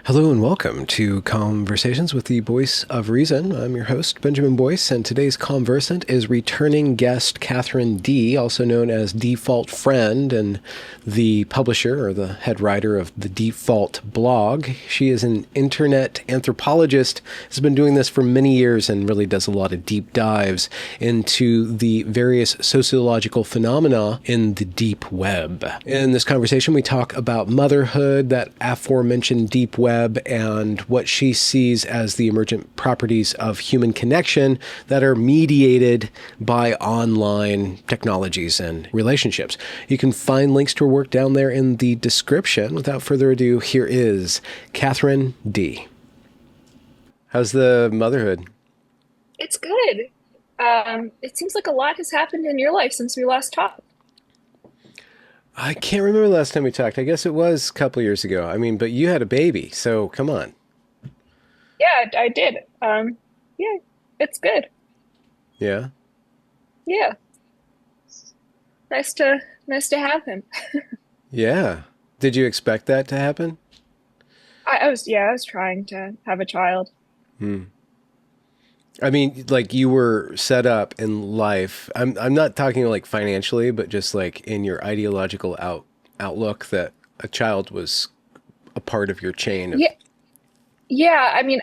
Hello and welcome to Conversations with the Voice of Reason. I'm your host, Benjamin Boyce, and today's conversant is returning guest Katherine Dee, also known as Default Friend and the publisher or the head writer of the Default blog. She is an internet anthropologist, has been doing this for many years and really does a lot of deep dives into the various sociological phenomena in the deep web. In this conversation, we talk about motherhood, that aforementioned deep web, and what she sees as the emergent properties of human connection that are mediated by online technologies and relationships. You can find links to her work down there in the description. Without further ado, here is Katherine Dee. How's the motherhood? It's good. It seems like a lot has happened in your life since we last talked. I can't remember the last time we talked. I guess it was a couple years ago. I mean, but you had a baby, so come on. Yeah, I did. Yeah, it's good. Yeah? Yeah, nice to have him. Yeah. Did you expect that to happen? I was trying to have a child. Hmm. I mean, like you were set up in life. I'm not talking like financially, but just like in your ideological outlook that a child was a part of your chain of. Yeah, yeah. I mean,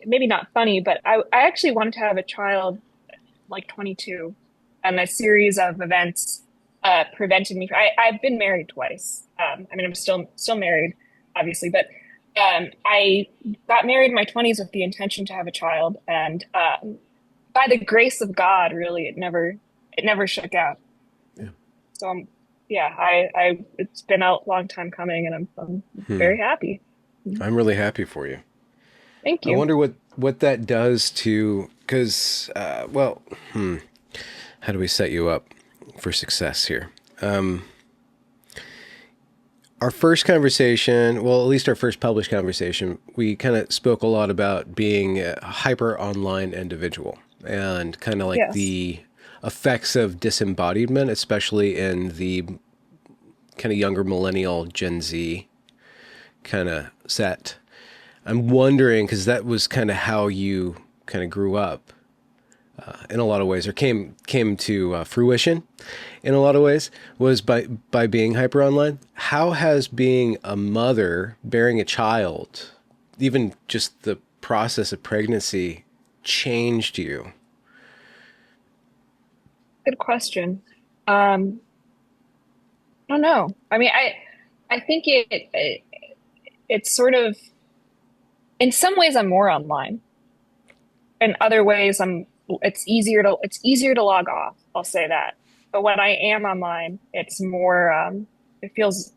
maybe not funny, but I actually wanted to have a child like 22, and a series of events prevented me. I've been married twice. I mean, I'm still married, obviously, but I got married in my 20s with the intention to have a child, and by the grace of God, really, it never shook out. Yeah. So yeah, I it's been a long time coming, and I'm Hmm. very happy. I'm really happy for you. Thank I you. wonder what that does to because how do we set you up for success here? Um, our first conversation, well, at least our first published conversation, we kind of spoke a lot about being a hyper online individual and kind of like Yes. the effects of disembodiment, especially in the kind of younger millennial Gen Z kind of set. I'm wondering, because that was kind of how you kind of grew up in a lot of ways, or came to fruition in a lot of ways, was by being hyper online. How has being a mother, bearing a child, even just the process of pregnancy, changed you? Good question. Um, I don't know. I mean, I think it's sort of in some ways I'm more online. In other ways, it's easier to log off. I'll say that. But when I am online, it's more it feels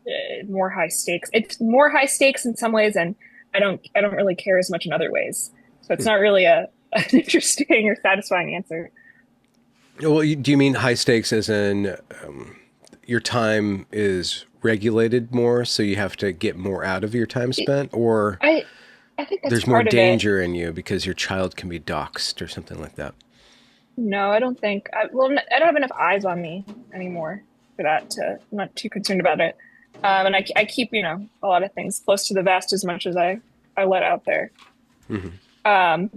more high stakes. It's more high stakes in some ways, and I don't really care as much in other ways. So it's Hmm. not really a an interesting or satisfying answer. Well, do you mean high stakes as in your time is regulated more, so you have to get more out of your time spent, or I I think that's there's more part of it. danger in you because your child can be doxxed or something like that? No, I don't think well, I don't have enough eyes on me anymore for that to I'm not too concerned about it. And I keep, a lot of things close to the vest as much as I let out there. Hmm. Um,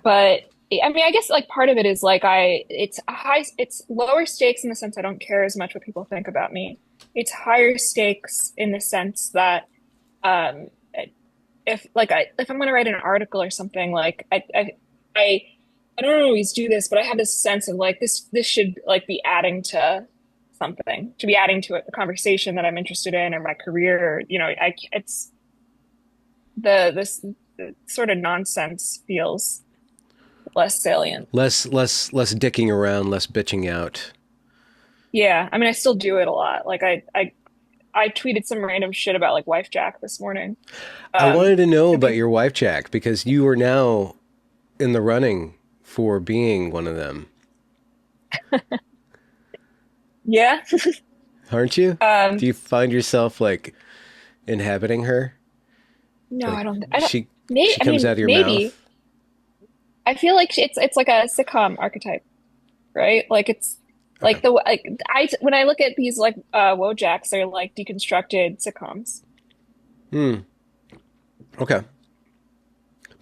but I mean, I guess like part of it is like it's lower stakes in the sense I don't care as much what people think about me. It's higher stakes in the sense that um, if I'm going to write an article or something, like I I don't always do this, but I have this sense of like this should like be adding to something, to be adding to a conversation that I'm interested in or my career. It's this sort of nonsense feels less salient. Less dicking around, less bitching out. Yeah, I mean, I still do it a lot. Like I tweeted some random shit about like wife Jack this morning. I Um, wanted to know and about people, your wife, Jack, because you are now in the running for being one of them, yeah. aren't you? Um, Do you find yourself like inhabiting her? no, Like I don't. she I comes mean, out of your maybe. mouth? I feel like it's like a sitcom archetype, right? Like it's Okay. like the like I when I look at these like Wojaks, they're like deconstructed sitcoms. Hmm. Okay.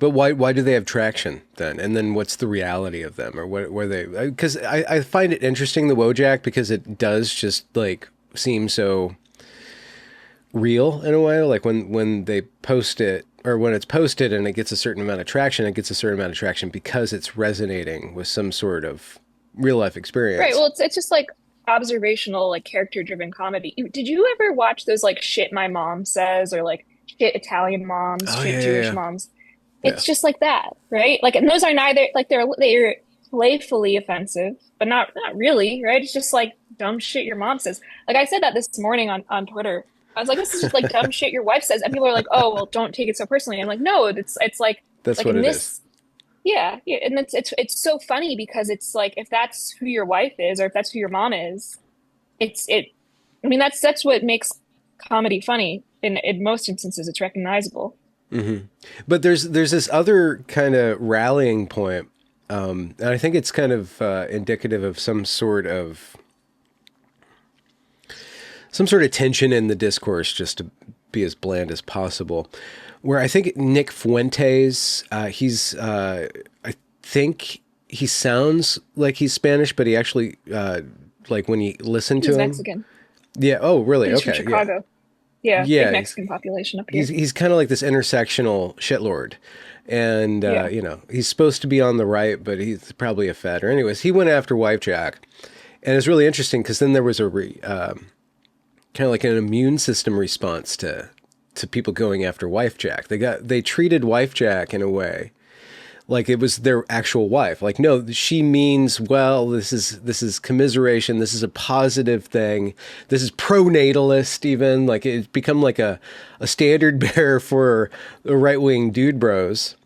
But why do they have traction then? And then what's the reality of them, or what were they? Because I find it interesting, the Wojak, because it does just like seem so real in a way. Like when they post it, or when it's posted and it gets a certain amount of traction, it gets a certain amount of traction because it's resonating with some sort of real life Right. experience. Well, it's just like observational, like character-driven comedy. Did you ever watch those like shit my mom says or like shit Italian moms, Oh shit yeah, Jewish yeah, moms? yeah, It's just like that, right? Like, and those are neither like they're playfully offensive, but not really, right? It's just like dumb shit your mom says. Like I said that this morning on Twitter. I was like, this is just like dumb shit your wife says, and people are like, oh well, don't take it so personally. I'm like, no, it's that's like what in it is. this, yeah, yeah, and it's so funny because it's like if that's who your wife is or if that's who your mom is, it's it. I mean, that's what makes comedy funny. In most instances, it's recognizable. But there's this other kind of rallying point, and I think it's kind of indicative of some sort of tension in the discourse, just to be as bland as possible. Where I think Nick Fuentes, I think he sounds like he's Spanish, but he actually, like when you listen He's to him, Mexican. yeah. Oh, really? He's from Okay, yeah, Chicago. Yeah, big yeah. Mexican population up He's here. he's kind of like this intersectional shitlord, and Yeah. he's supposed to be on the right, but he's probably a fed. Or anyways, he went after Wife Jack, and it's really interesting because then there was kind of like an immune system response to people going after Wife Jack. They treated Wife Jack in a way like it was their actual wife. Like, no, she means well. This is commiseration. This is a positive thing. This is pronatalist. Even like it's become like a standard bearer for the right wing dude bros.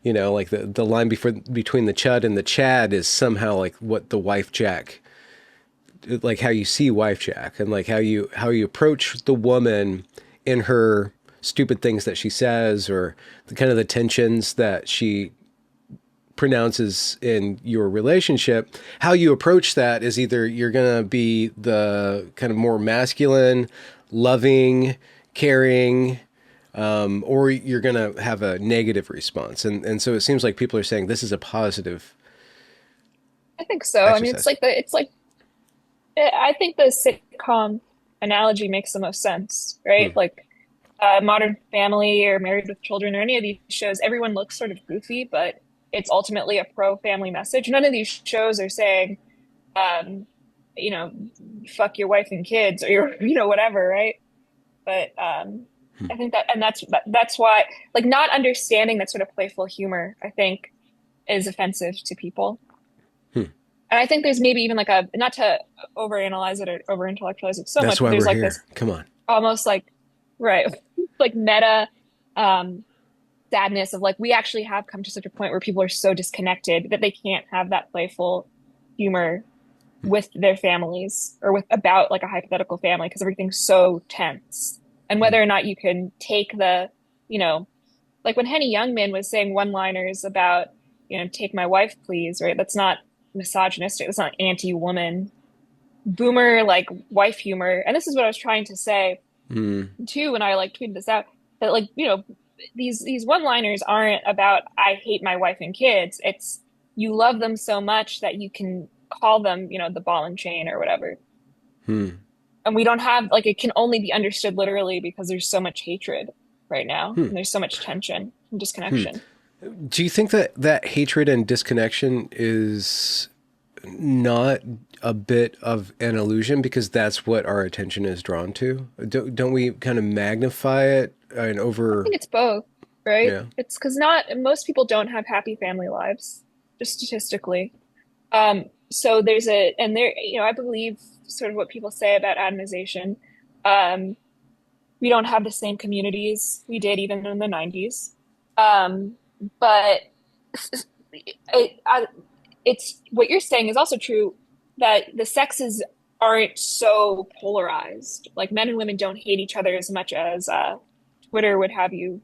Like the line between the chud and the chad is somehow like what the Wife Jack, like how you see Wife Jack, and like how you approach the woman in her stupid things that she says, or the kind of the tensions that she pronounces in your relationship. How you approach that is either you're going to be the kind of more masculine, loving, caring, or you're going to have a negative response. And so it seems like people are saying this is a positive I think so. I mean, exercise. it's like I think the sitcom analogy makes the most sense, right? Hmm. Like Modern Family or Married with Children or any of these shows, everyone looks sort of goofy, but it's ultimately a pro-family message. None of these shows are saying, um, you know, fuck your wife and kids or your, whatever, right? But I think that, and that's why, like, not understanding that sort of playful humor, I think, is offensive to people. Hmm. And I think there's maybe even like a, not to overanalyze it or over intellectualize it so That's much, but why there's we're like this here. Come on. almost like, right, like meta um, sadness of like, we actually have come to such a point where people are so disconnected that they can't have that playful humor with their families or with about like a hypothetical family because everything's so tense. And whether or not you can take you know, like when Henny Youngman was saying one-liners about, take my wife, please, right? That's not misogynistic. That's not anti-woman boomer like wife humor. And this is what I was trying to say Hmm. too when I like tweeted this out that like, these one-liners aren't about I hate my wife and kids. It's you love them so much that you can call them, the ball and chain or whatever. Hmm. And we don't have like it can only be understood literally because there's so much hatred right now Hmm. and there's so much tension and Hmm. disconnection. Do you think that hatred and disconnection is not a bit of an illusion because that's what our attention is drawn to? Don't we kind of magnify it and I over? think it's both, right? Yeah. It's because not most people don't have happy family lives, just statistically. So there's and there, I believe sort of what people say about atomization. Um, we don't have the same communities we did even in the 90s. Um, but it's what you're saying is also true that the sexes aren't so polarized. Like men and women don't hate each other as much as Twitter would have you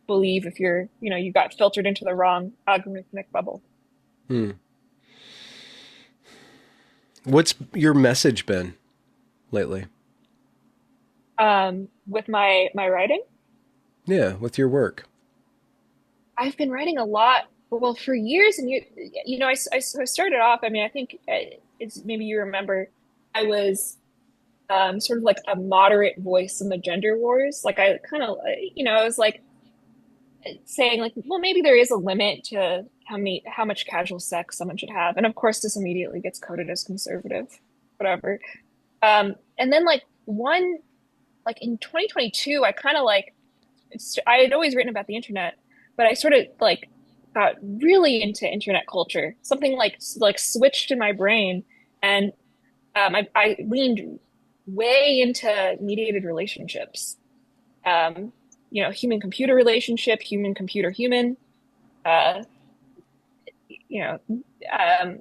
believe if you got filtered into the wrong algorithmic bubble. Hmm. What's your message been lately? With my writing. Yeah, with your work. I've been writing a lot, well, for years and years. I started off, I mean, I think it's maybe you remember, I was sort of like a moderate voice in the gender wars. Like I kind of, I was like saying like, well, maybe there is a limit to how much casual sex someone should have. And of course, this immediately gets coded as conservative, whatever. And then like in 2022, I kind of like, I had always written about the internet, but I sort of like got really into internet culture. Something like switched in my brain, and I leaned way into mediated relationships. Human computer relationship, human computer human. Uh, you know, um,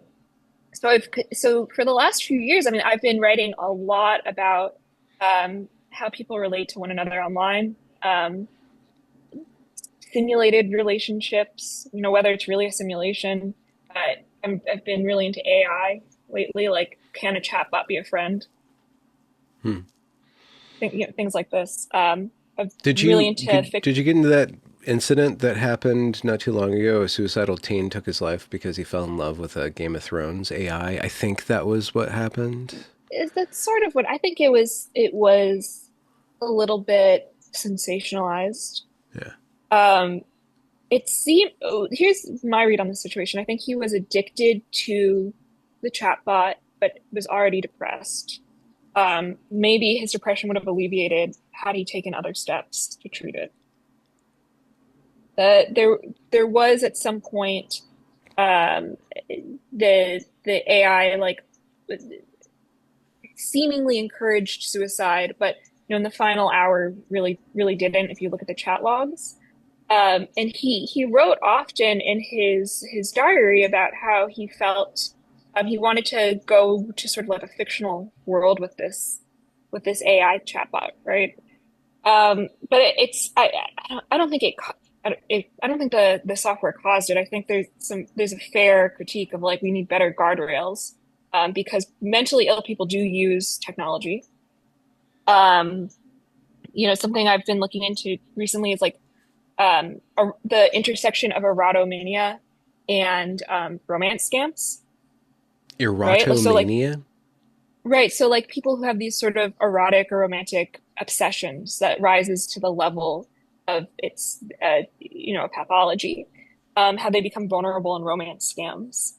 so for the last few years, I mean, I've been writing a lot about how people relate to one another online. Simulated relationships, whether it's really a simulation. I've been really into AI lately, like can a chatbot be a friend? Hmm. Things like this. I'm Did really you into did you get into that incident that happened not too long ago? A suicidal teen took his life because he fell in love with a Game of Thrones AI. I think that was what happened. is that sort of what I think it was a little bit sensationalized. Yeah. Um, here's my read on the situation. I think he was addicted to the chatbot, but was already depressed. Maybe his depression would have alleviated had he taken other steps to treat it. There was at some point um, the AI like seemingly encouraged suicide, but in the final hour really didn't. If you look at the chat logs, and he wrote often in his diary about how he felt. He wanted to go to sort of like a fictional world with this AI chatbot, right? But I don't think I don't think the software caused it. I think there's a fair critique of like we need better guardrails because mentally ill people do use technology. Um, something I've been looking into recently is like the intersection of erotomania and romance scams, right? Erotomania? So like people who have these sort of erotic or romantic obsessions that rises to the level of its a pathology, how they become vulnerable in romance scams.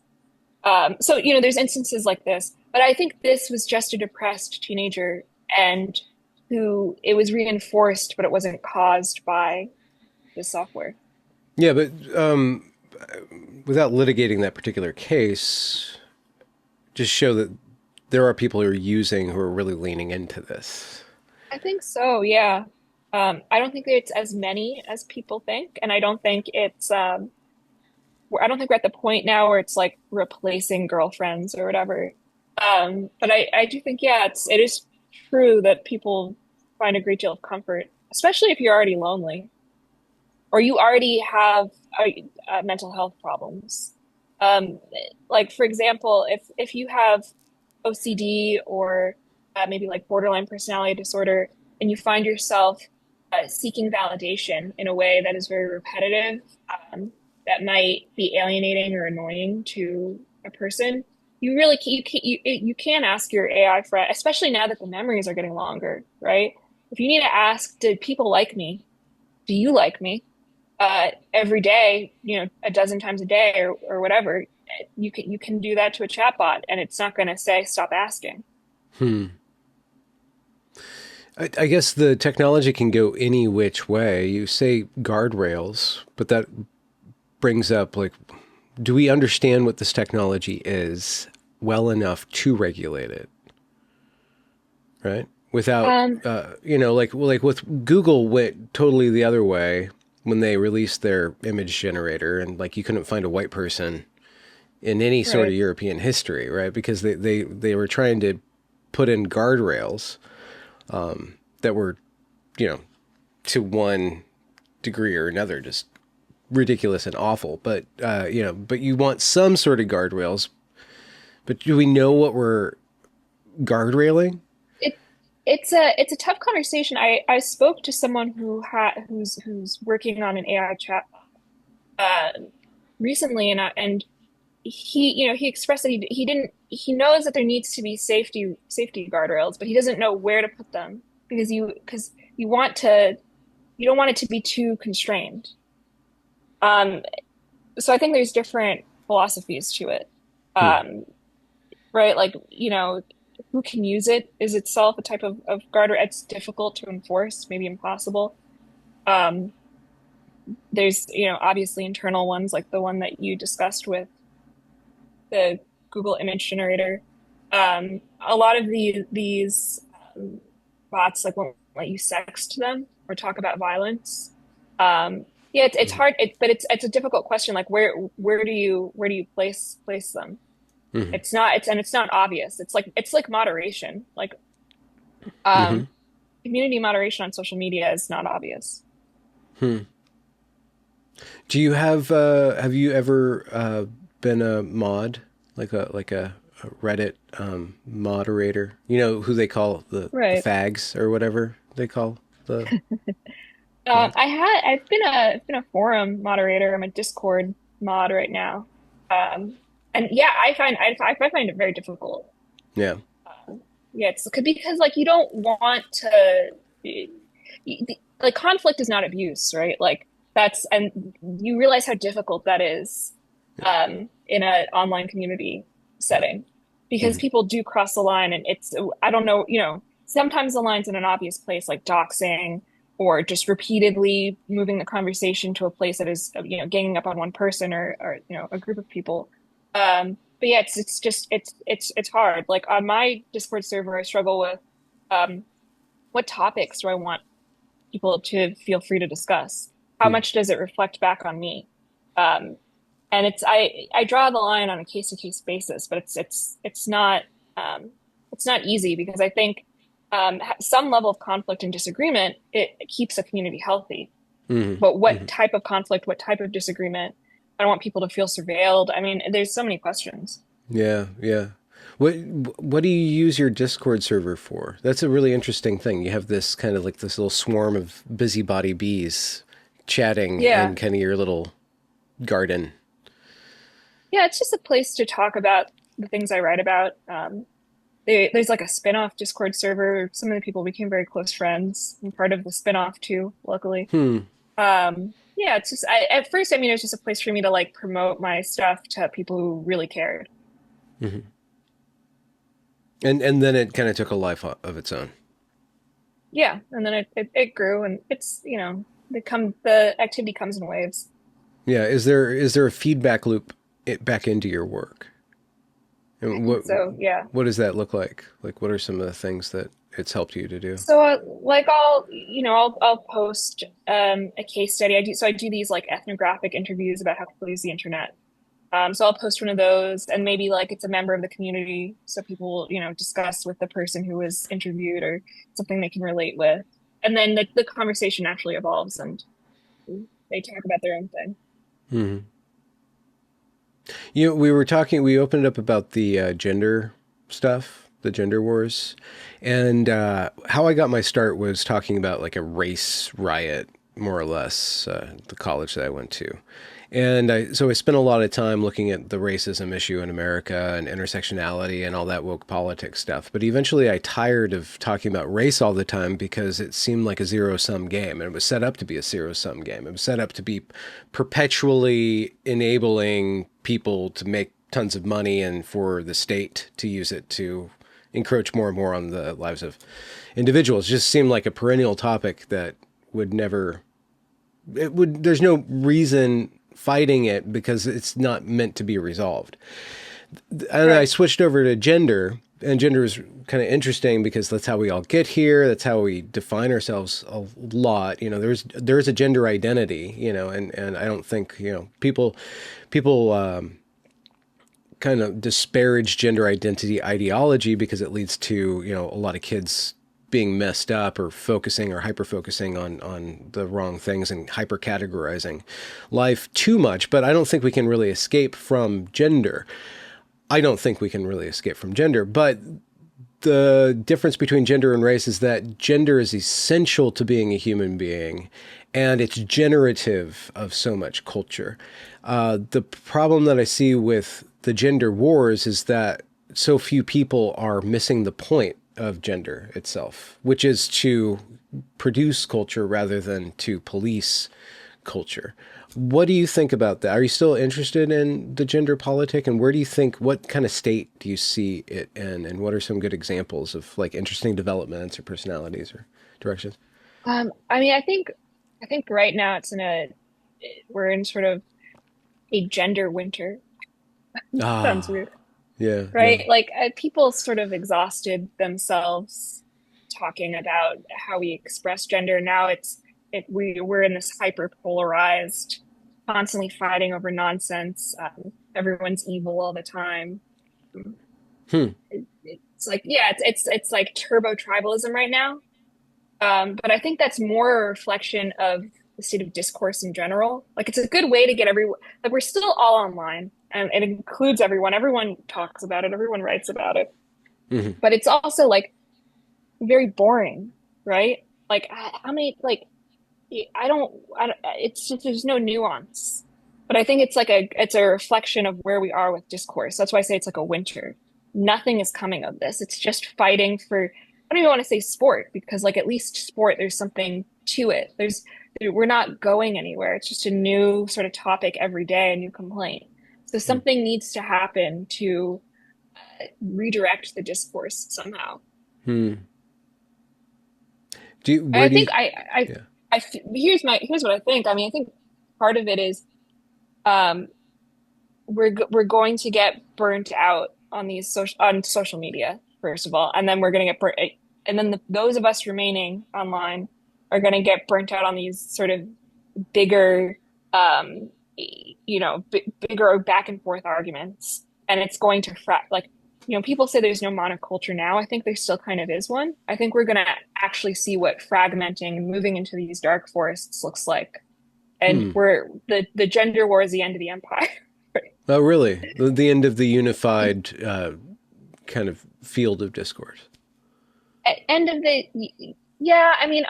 So there's instances like this, but I think this was just a depressed teenager and who it was reinforced, but it wasn't caused by the software. Yeah, but without litigating that particular case, just show that there are people who are really leaning into this. I think so, yeah. I don't think it's as many as people think, and I don't think we're at the point now where it's like replacing girlfriends or whatever. But I do think, yeah, it is true that people find a great deal of comfort, especially if you're already lonely or you already have mental health problems. Um, like for example, if you have OCD or maybe like borderline personality disorder, and you find yourself seeking validation in a way that is very repetitive, um, that might be alienating or annoying to a person, you can ask your AI friend, especially now that the memories are getting longer, right? If you need to ask, did people like me? Do you like me? Every day, a dozen times a day or whatever, you can do that to a chatbot, and it's not going to say stop asking. Hmm. I guess the technology can go any which way. You say guardrails, but that brings up like, do we understand what this technology is well enough to regulate it? Right? Without, Um, like with Google went totally the other way when they released their image generator, and like you couldn't find a white person in any sort of right. European history, right? Because they were trying to put in guardrails that were, you know, to one degree or another, just ridiculous and awful. But but you want some sort of guardrails. But do we know what we're guardrailing? it's a tough conversation. I spoke to someone who's working on an AI chat uh recently, and he expressed that he knows that there needs to be safety guardrails, but he doesn't know where to put them because you want to you don't want it to be too constrained. Um, so I think there's different philosophies to it. Hmm. Um, right? Like, who can use it is itself a type of guardrail. It's difficult to enforce, maybe impossible. Um, there's, obviously internal ones like the one that you discussed with the Google image generator. A lot of these um, bots like won't let you sext them or talk about violence. Yeah, it's Hmm. hard, but it's a difficult question. Like where do you place them? Hmm. It's not obvious. It's like moderation. Like Hmm. um, community moderation on social media is not obvious. Hmm. Do you have you ever been a mod, like a Reddit moderator? You know who they call the Right. fags or whatever they call the mods? I've been a forum moderator. I'm a Discord mod right now. Um, and yeah, I find it very difficult. Yeah. Yeah, it's because like you don't want to like conflict is not abuse, right? Like and you realize how difficult that is in an online community setting because Hmm. people do cross the line and I don't know, sometimes the line's in an obvious place like doxing or just repeatedly moving the conversation to a place that is ganging up on one person or a group of people. But yeah, it's just it's hard. Like on my Discord server, I struggle with um, what topics do I want people to feel free to discuss? How Hmm. much does it reflect back on me? Um, and I draw the line on a case to case basis, but it's not easy because I think some level of conflict and disagreement it keeps a community healthy. Hmm. But what Hmm. type of conflict, what type of disagreement? I don't want people to feel surveilled. I mean, there's so many questions. Yeah, yeah. What what do you use your Discord server for? That's a really interesting thing. You have this kind of like this little swarm of busybody bees chatting in Yeah. kind of your little garden. Yeah, it's just a place to talk about the things I write about. There's like a spin-off Discord server. Some of the people became very close friends. I'm part of the spin-off too, luckily. Hmm. Yeah, it's just at first, I mean, it was just a place for me to like promote my stuff to people who really cared. Hmm. And then it kind of took a life of its own. Yeah, and then it grew, and it's the activity comes in waves. Yeah. Is there a feedback loop back into your work? I And think so. Yeah. what does that look like? Like, what are some of the things that it's helped you to do? So, like, I'll post a case study. I do these like ethnographic interviews about how people use the internet. So I'll post one of those, and maybe like it's a member of the community, so people discuss with the person who was interviewed or something they can relate with, and then the conversation naturally evolves, and they talk about their own thing. Hmm. We opened up about the gender stuff, the gender wars, and how I got my start was talking about like a race riot, more or less, the college that I went to. So I spent a lot of time looking at the racism issue in America and intersectionality and all that woke politics stuff. But eventually I tired of talking about race all the time because it seemed like a zero sum game. And it was set up to be a zero sum game. It was set up to be perpetually enabling people to make tons of money and for the state to use it to encroach more and more on the lives of individuals. It just seemed like a perennial topic that would never there's no reason fighting it because it's not meant to be resolved. And I Right. switched over to gender, and gender is kind of interesting because that's how we all get here. That's how we define ourselves a lot. There's a gender identity. And I don't think people kind of disparage gender identity ideology because it leads to a lot of kids being messed up or focusing or hyper focusing on the wrong things and hyper categorizing life too much. But I don't think we can really escape from gender. I don't think we can really escape from gender, but the difference between gender and race is that gender is essential to being a human being, and it's generative of so much culture. The problem that I see with the gender wars is that so few people are missing the point of gender itself, which is to produce culture rather than to police culture. What do you think about that? Are you still interested in the gender politic, and where do you think, what kind of state do you see it in, and what are some good examples of like interesting developments or personalities or directions? I mean, I think right now we're in sort of a gender winter. Sounds Ah, weird, yeah, yeah. right? Like people sort of exhausted themselves talking about how we express gender. Now we're in this hyper polarized, constantly fighting over nonsense. Everyone's evil all the time. Hmm. It's like yeah, it's like turbo tribalism right now. But I think that's more a reflection of the state of discourse in general. Like it's a good way to get everyone, like we're still all online and it includes everyone. Everyone talks about it, everyone writes about it. Hmm. But it's also like very boring, right? Like how many like I don't it's just there's no nuance. But I think it's a reflection of where we are with discourse. That's why I say it's like a winter. Nothing is coming of this. It's just fighting for I don't even want to say sport because like at least sport there's something to it. We're not going anywhere. It's just a new sort of topic every day, a new complaint. So something needs to happen to redirect the discourse somehow. Hmm. And Where I do you, think yeah. here's what I think. I mean, I think part of it is um, we're going to get burnt out on social media first of all, and then we're going to get burnt, and then those of us remaining online are going to get burnt out on these sort of bigger, bigger back and forth arguments, and it's going to like. People say there's no monoculture now. I think there still kind of is one. I think we're going to actually see what fragmenting and moving into these dark forests looks like. And Hmm. the gender war is the end of the empire. Oh, really? The end of the unified kind of field of discourse. End of yeah, I mean,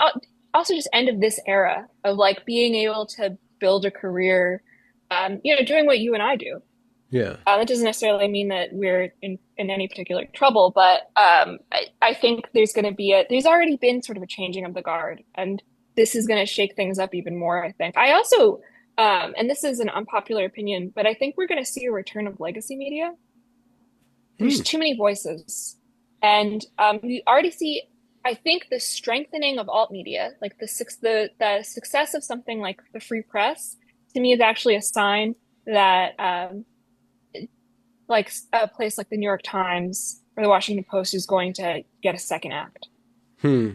also just end of this era of like being able to build a career, doing what you and I do. Yeah. That doesn't necessarily mean that we're in any particular trouble, but I think there's already been sort of a changing of the guard, and this is going to shake things up even more, I think. I also, and this is an unpopular opinion, but I think we're going to see a return of legacy media. There's Hmm. too many voices. And you already see, I think, the strengthening of alt media, like the success of something like the free press, to me is actually a sign that like a place like the New York Times or the Washington Post is going to get a second act. Hmm.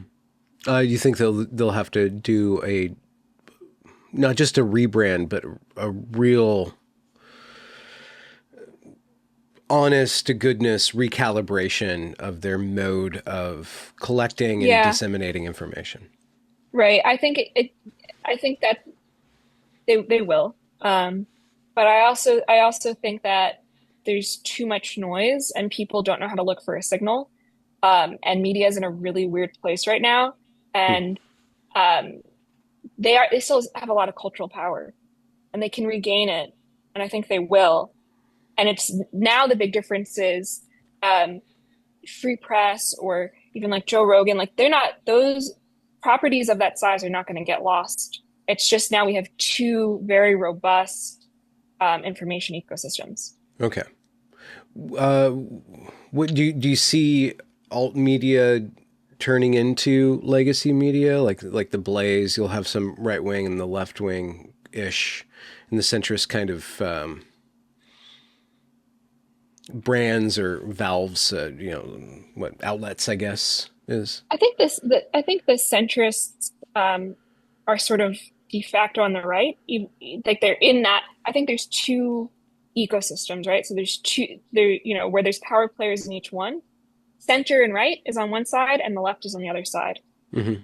You think they'll have to do a not just a rebrand, but a real honest to goodness recalibration of their mode of collecting and Yeah, disseminating information. right. I think that they will. But I also think that there's too much noise and people don't know how to look for a signal. And media is in a really weird place right now. Hmm. And um, they still have a lot of cultural power and they can regain it. And I think they will. And it's now the big difference is um, free press or even like Joe Rogan, like they're not those properties of that size are not going to get lost. It's just now we have two very robust information ecosystems. Okay. Uh, what do you see alt media turning into legacy media like the Blaze? You'll have some right wing and the left wing ish, and the centrist kind of brands or valves. What outlets I guess is. I think the centrists are sort of de facto on the right. Like they're in that. I think there's two ecosystems, right? So there's two there, where there's power players in each one. Center and right is on one side, and the left is on the other side. Hmm.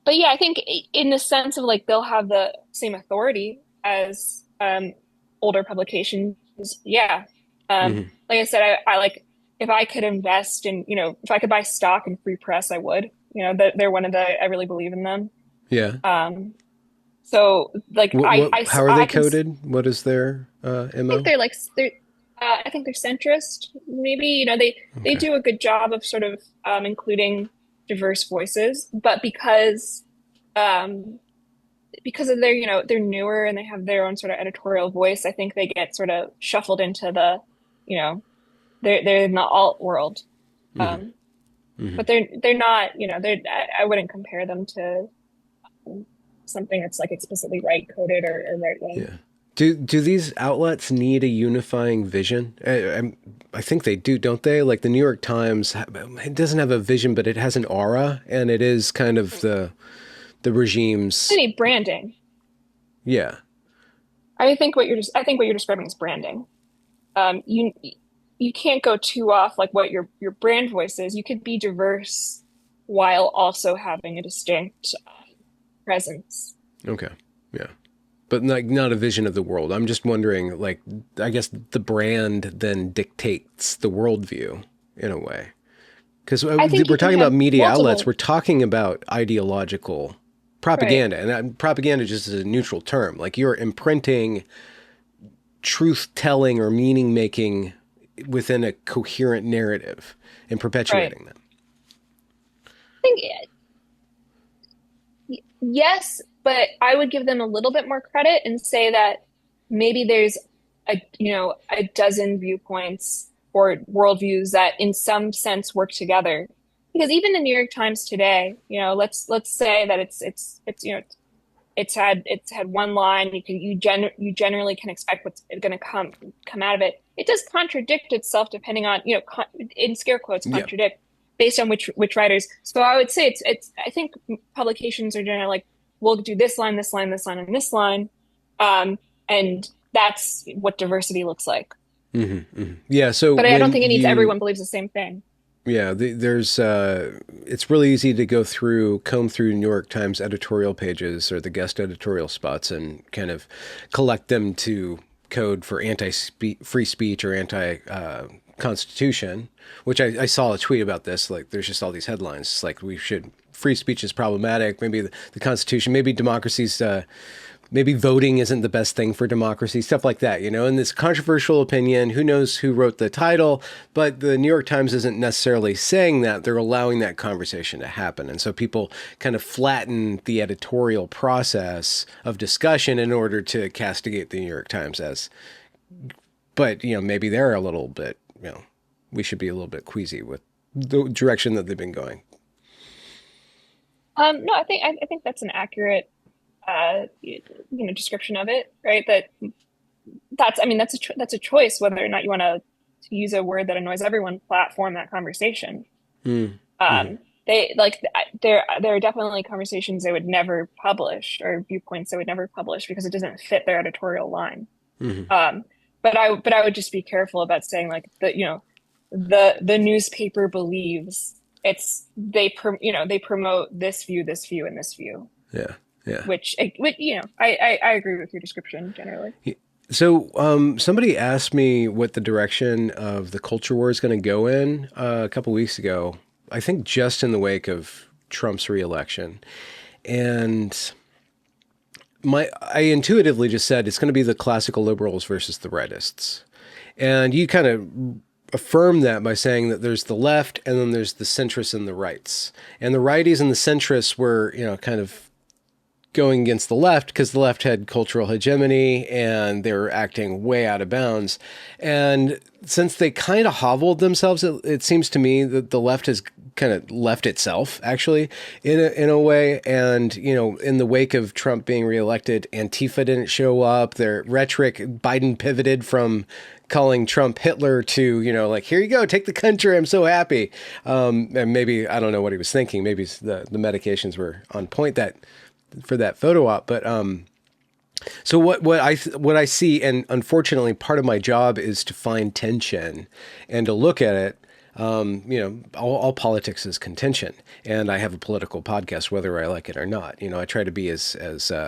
But yeah, I think in the sense of like they'll have the same authority as older publications. Yeah. Hmm. Like I said, I like if I could invest in, if I could buy stock in Free Press, I would. They're one of the, I really believe in them. Yeah. Um, so like How are they I can coded? What is their think MO? I think they're centrist. Maybe, they Okay. do a good job of sort of including diverse voices, but um, because of their, they're newer and they have their own sort of editorial voice, I think they get sort of shuffled into you know, they're in the alt world. Hmm. Um, Hmm. but they're not, I wouldn't compare them to something that's like explicitly right coded or right wing. Yeah. Do these outlets need a unifying vision? I think they do, don't they? Like the New York Times, it doesn't have a vision, but it has an aura, and it is kind of the They regime's. need branding. Yeah. I think what you're describing is branding. You can't go too off like what your brand voice is. You could be diverse while also having a distinct presence. Okay. Yeah. But like not a vision of the world. I'm just wondering, like, I guess the brand then dictates the worldview in a way. Because I think we're you can talking about have media outlets, we're multiple, talking about ideological right? propaganda, and propaganda just is a neutral term. Like you're imprinting truth telling or meaning making within a coherent narrative and Right. perpetuating them. I think yes, but I would give them a little bit more credit and say that maybe there's a dozen viewpoints or worldviews that in some sense work together. Because even the New York Times today, let's say that it's it's had one line. You generally can expect what's going to come out of it. It does contradict itself depending on, in scare quotes, Yeah. contradict based on which writers. So I would say it's I think publications are generally like, we'll do this line, this line, this line, and this line, and that's what diversity looks like. Mm-hmm, mm-hmm. Yeah. So But I don't when think it needs you everyone believes the same thing. Yeah, there's it's really easy to go through, comb through New York Times editorial pages or the guest editorial spots and kind of collect them to code for anti-free speech or anti-constitution, which I saw a tweet about this. Like, there's just all these headlines. It's like we should, free speech is problematic. Maybe the Constitution, maybe democracy's maybe voting isn't the best thing for democracy, stuff like that, And this controversial opinion, who knows who wrote the title, but the New York Times isn't necessarily saying that. They're allowing that conversation to happen. And so people kind of flatten the editorial process of discussion in order to castigate the New York Times as, but, maybe they're a little bit, we should be a little bit queasy with the direction that they've been going. No, I think that's an accurate description of it, right? I mean, that's a choice whether or not you want to use a word that annoys everyone, platform that conversation. Mm. Mm-hmm. Um, they like there are definitely conversations they would never publish or viewpoints they would never publish because it doesn't fit their editorial line. Mm-hmm. Um, but I would just be careful about saying like the newspaper believes they promote this view, and this view, Yeah. Yeah. which I agree with your description generally. So, somebody asked me what the direction of the culture war is going to go in a couple weeks ago. I think just in the wake of Trump's reelection, and I intuitively just said it's going to be the classical liberals versus the rightists, and you kind of affirm that by saying that there's the left and then there's the centrists and the rights, and the righties and the centrists were kind of going against the left because the left had cultural hegemony and they were acting way out of bounds. And since they kind of hobbled themselves, it seems to me that the left has kind of left itself actually in a way. And, in the wake of Trump being reelected, Antifa didn't show up. Their rhetoric, Biden pivoted from calling Trump Hitler to, like, here you go, take the country. I'm so happy. And maybe, I don't know what he was thinking. Maybe the medications were on point for that photo op. But so what I see, and unfortunately part of my job is to find tension and to look at it. All politics is contention, and I have a political podcast, whether I like it or not. I try to be as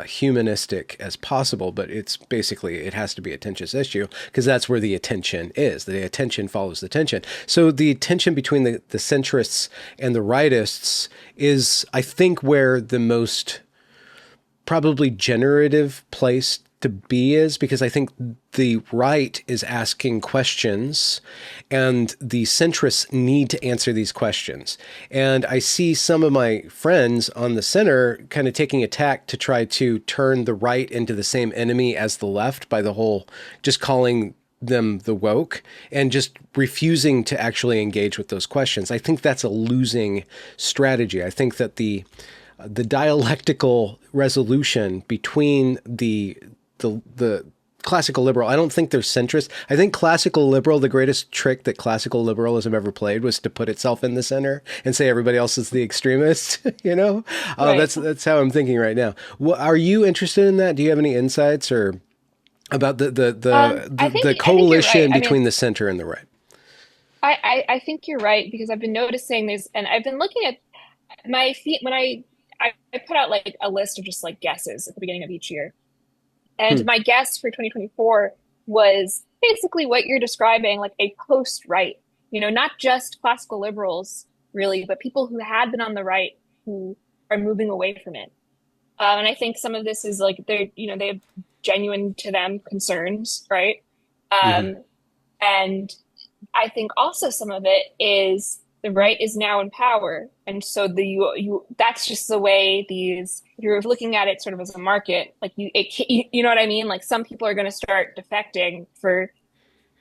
humanistic as possible, but it's basically it has to be a contentious issue because that's where the attention is. The attention follows the tension. So the tension between the centrists and the rightists is, I think, where the most probably generative place to be is, because I think the right is asking questions and the centrists need to answer these questions. And I see some of my friends on the center kind of taking a tack to try to turn the right into the same enemy as the left by the whole just calling them the woke and just refusing to actually engage with those questions. I think that's a losing strategy. I think that the dialectical resolution between the classical liberal, I don't think they're centrist. I think classical liberal, the greatest trick that classical liberalism ever played was to put itself in the center and say everybody else is the extremist. Right. That's how I'm thinking right now. Are you interested in that? Do you have any insights or about the I think you're right. coalition I mean, between the center and the right? I think you're right because I've been noticing this, and I've been looking at my feet when I put out like a list of just like guesses at the beginning of each year. Hmm. And my guess for 2024 was basically what you're describing, like a post-right, not just classical liberals, really, but people who had been on the right who are moving away from it. And I think some of this is like they have genuine to them concerns, right? Mm-hmm. Um, and I think also some of it is the right is now in power, and so you that's just the way these. If you're looking at it sort of as a market, like you know what I mean. Like some people are going to start defecting for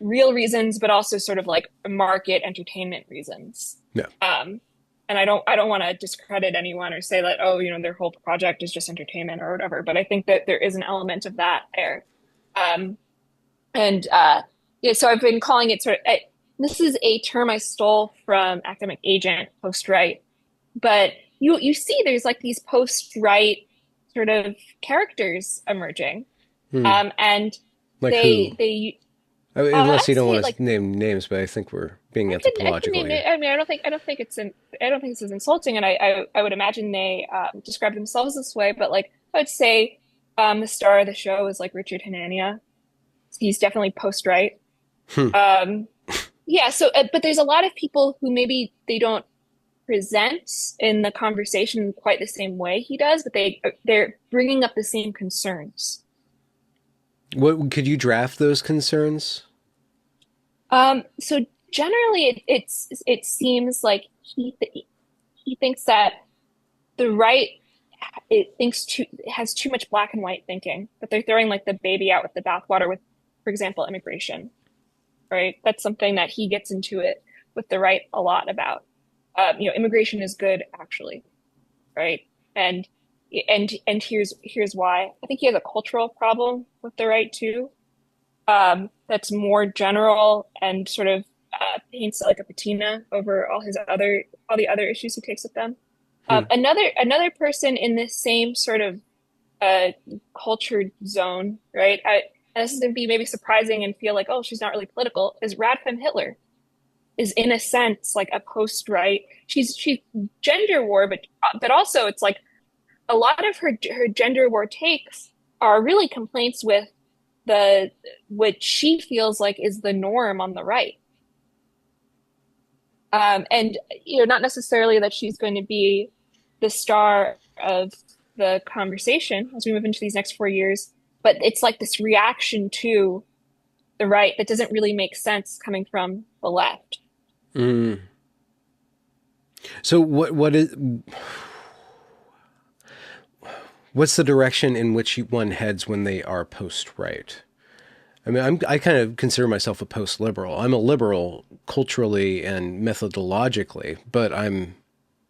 real reasons, but also sort of like market entertainment reasons. Yeah. And I don't want to discredit anyone or say that their whole project is just entertainment or whatever. But I think that there is an element of that there. Um, and yeah, so I've been calling it this is a term I stole from Academic Agent, post-right. But you see there's like these post-right sort of characters emerging. Hmm. And Like who? they Unless you I'd don't say want like to name names, but I think we're being I can anthropological name it. here. I mean, I don't think this is insulting, and I would imagine they describe themselves this way. But like I would say, the star of the show is like Richard Hanania. He's definitely post-right. Hmm. Um, yeah. So, but there's a lot of people who maybe they don't present in the conversation quite the same way he does, but they're bringing up the same concerns. What could you draft those concerns? So generally, it seems like he thinks that the right it thinks too it has too much black and white thinking, that they're throwing like the baby out with the bathwater with, for example, immigration, right? That's something that he gets into it with the right a lot about. Immigration is good actually, right? And and here's why. I think he has a cultural problem with the right too. That's more general and sort of paints like a patina over all the other issues he takes with them. Hmm. Another person in this same sort of uh, cultured zone, right? And this is going to be maybe surprising and feel like, oh, she's not really political. Is Radfem Hitler is in a sense like a post-right. She's gender war, but also it's like a lot of her gender war takes are really complaints with the what she feels like is the norm on the right. And not necessarily that she's going to be the star of the conversation as we move into these next 4 years, but it's like this reaction to the right that doesn't really make sense coming from the left. Mm. So what's the direction in which one heads when they are post-right? I mean, I kind of consider myself a post-liberal. I'm a liberal culturally and methodologically, but I'm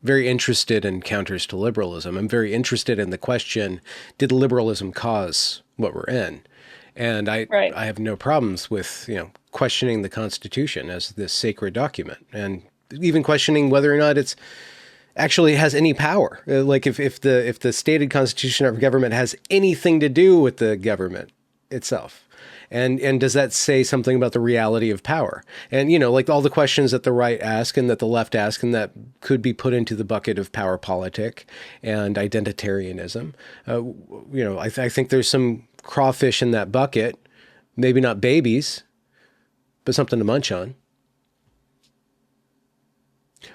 very interested in counters to liberalism. I'm very interested in the question, did liberalism cause what we're in? And Right. I have no problems with, questioning the Constitution as this sacred document and even questioning whether or not it's actually has any power. Like if the stated constitution of government has anything to do with the government itself. And does that say something about the reality of power? And you know, like all the questions that the right ask and that the left ask, and that could be put into the bucket of power politic and identitarianism. You know, I think there's some crawfish in that bucket. Maybe not babies, but something to munch on.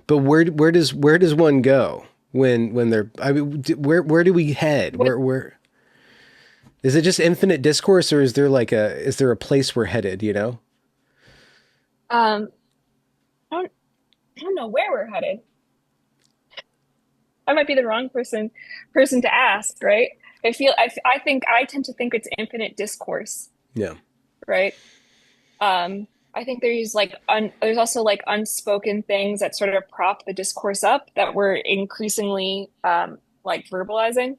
But where does one go when they're? I mean, where do we head? What Where is it? Just infinite discourse, or is there a place we're headed? You know? um I don't know where we're headed. I might be the wrong person to ask, right? I think I tend to think it's infinite discourse, Yeah. right? I think there's also like unspoken things that sort of prop the discourse up that we're increasingly like verbalizing,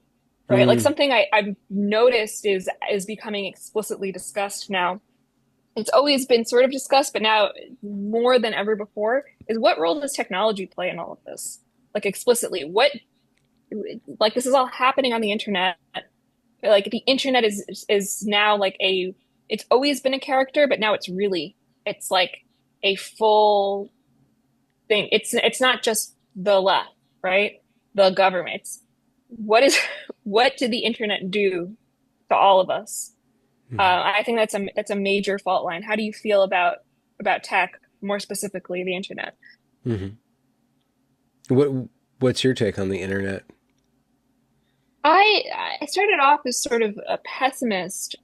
right? Like Mm, something I've noticed is becoming explicitly discussed now. It's always been sort of discussed, but now more than ever before is what role does technology play in all of this? Like explicitly, what like this is all happening on the internet. Like the internet is now like a it's always been a character, but now it's like a full thing. It's not just the left, right? The government. It's what is what did the internet do to all of us? mhm, I think that's a major fault line. How do you feel about tech, more specifically the internet? mhm. What what's your take on the internet? I I started off as sort of a pessimist.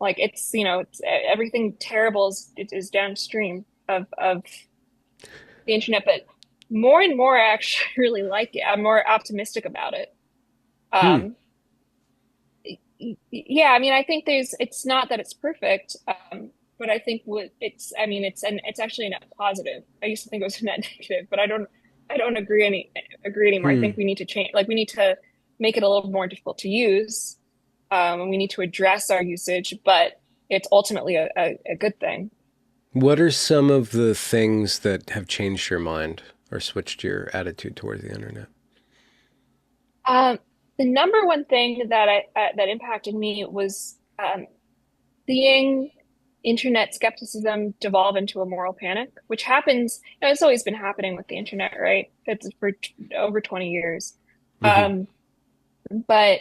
Like it's it's everything terrible is downstream of the internet, but more and more I actually really like it. I'm more optimistic about it. Hmm. Um, yeah, I mean, I think it's not that it's perfect, but I think I mean, it's actually a net positive. I used to think it was a net negative, but I don't agree anymore. I think Hmm. we need to change, like we need to make it a little more difficult to use, and we need to address our usage, but it's ultimately a good thing. What are some of the things that have changed your mind or switched your attitude towards the internet? Um, the number one thing that impacted me was seeing internet skepticism devolve into a moral panic, which happens, it's always been happening with the internet, right? It's for over 20 years. Hmm. Um, but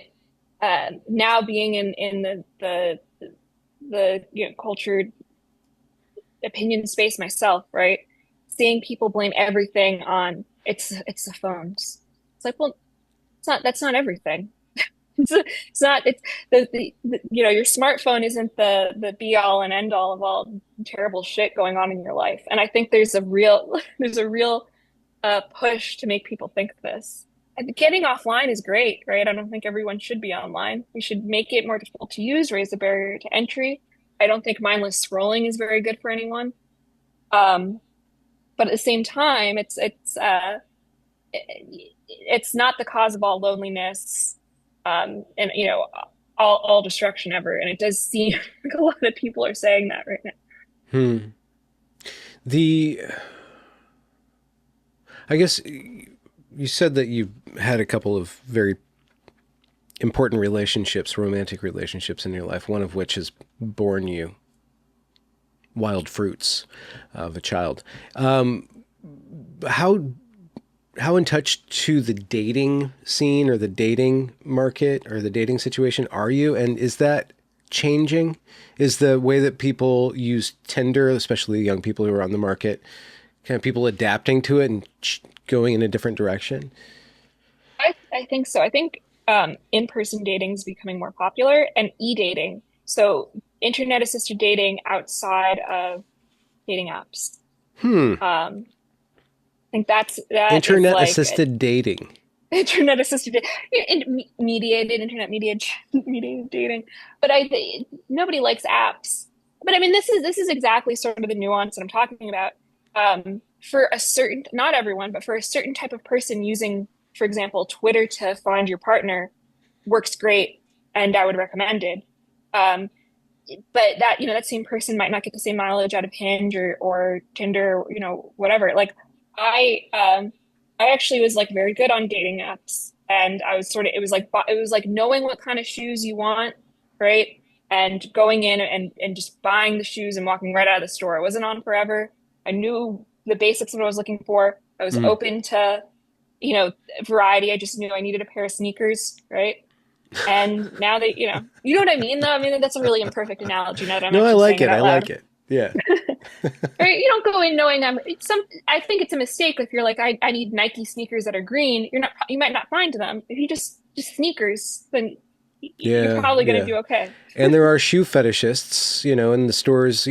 now being in the cultured opinion space myself, right? Seeing people blame everything on it's the phones. It's like, well, that's not everything. It's not it's your smartphone isn't the be all and end all of all terrible shit going on in your life. And I think there's a real there's a real push to make people think this. And getting offline is great, right? I don't think everyone should be online. We should make it more difficult to use, raise the barrier to entry. I don't think mindless scrolling is very good for anyone. Um, but at the same time, it's not the cause of all loneliness, and all destruction ever. And it does seem like a lot of people are saying that right now. Hmm. The I guess you said that you had a couple of very important relationships, romantic relationships in your life, one of which has borne you wild fruits of a child. How how in touch to the dating scene or the dating market or the dating situation are you? And is that changing? Is the way that people use Tinder, especially young people who are on the market, kind of people adapting to it and going in a different direction? I think so. I think in-person dating is becoming more popular and e-dating. So internet assisted dating outside of dating apps. Hmm. I think that is Internet like assisted dating. internet assisted mediated internet mediated dating. But nobody likes apps. But I mean, this is exactly sort of the nuance that I'm talking about. For a certain, not everyone, but for a certain type of person using, for example, Twitter to find your partner works great, and I would recommend it. Um, but that same person might not get the same mileage out of Hinge or Tinder, whatever. Like I I actually was like very good on dating apps, and I was sort of it was like knowing what kind of shoes you want, right? and going in and just buying the shoes and walking right out of the store. It wasn't on forever. I knew the basics of what I was looking for. I was Mm. open to, variety. I just knew I needed a pair of sneakers, right? And now that, you know what I mean, though? I mean, that's a really imperfect analogy now that I'm No, I actually like saying it it. I out like loud. it. Yeah. Right? You don't go in knowing I think it's a mistake if you're like, I need Nike sneakers that are green. You might not find them. If you just sneakers, then you're Yeah, probably going to yeah. do okay. And there are shoe fetishists, in the stores,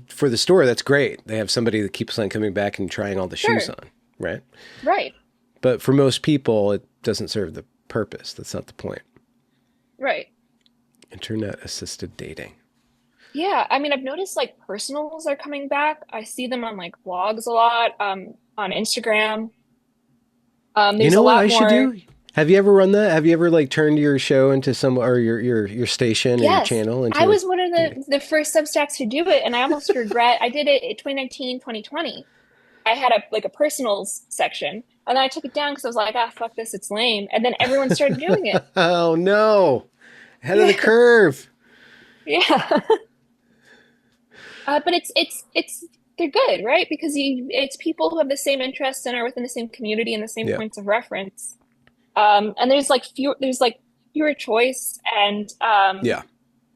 for the store, that's great. They have somebody that keeps on coming back and trying all the shoes Sure. on, right? Right. But for most people, it doesn't serve the purpose. That's not the point. Right. Internet assisted dating. Yeah. I mean, I've noticed like personals are coming back. I see them on like blogs a lot, on Instagram. You There's a know what I lot should more. do? Have you ever run that? Have you ever like turned your show into some or your station or your Yes. channel I into a was one of dating? the first Substacks to do it, and I almost regret I did it in 2019, 2020. I had a personals section, and then I took it down because I was like, ah, fuck this, it's lame. And then everyone started doing it. Oh no. Ahead of the Yeah. curve. Yeah. But it's they're good, right? Because it's people who have the same interests and are within the same community and the same Yeah. points of reference. And there's like fewer choice, and Yeah.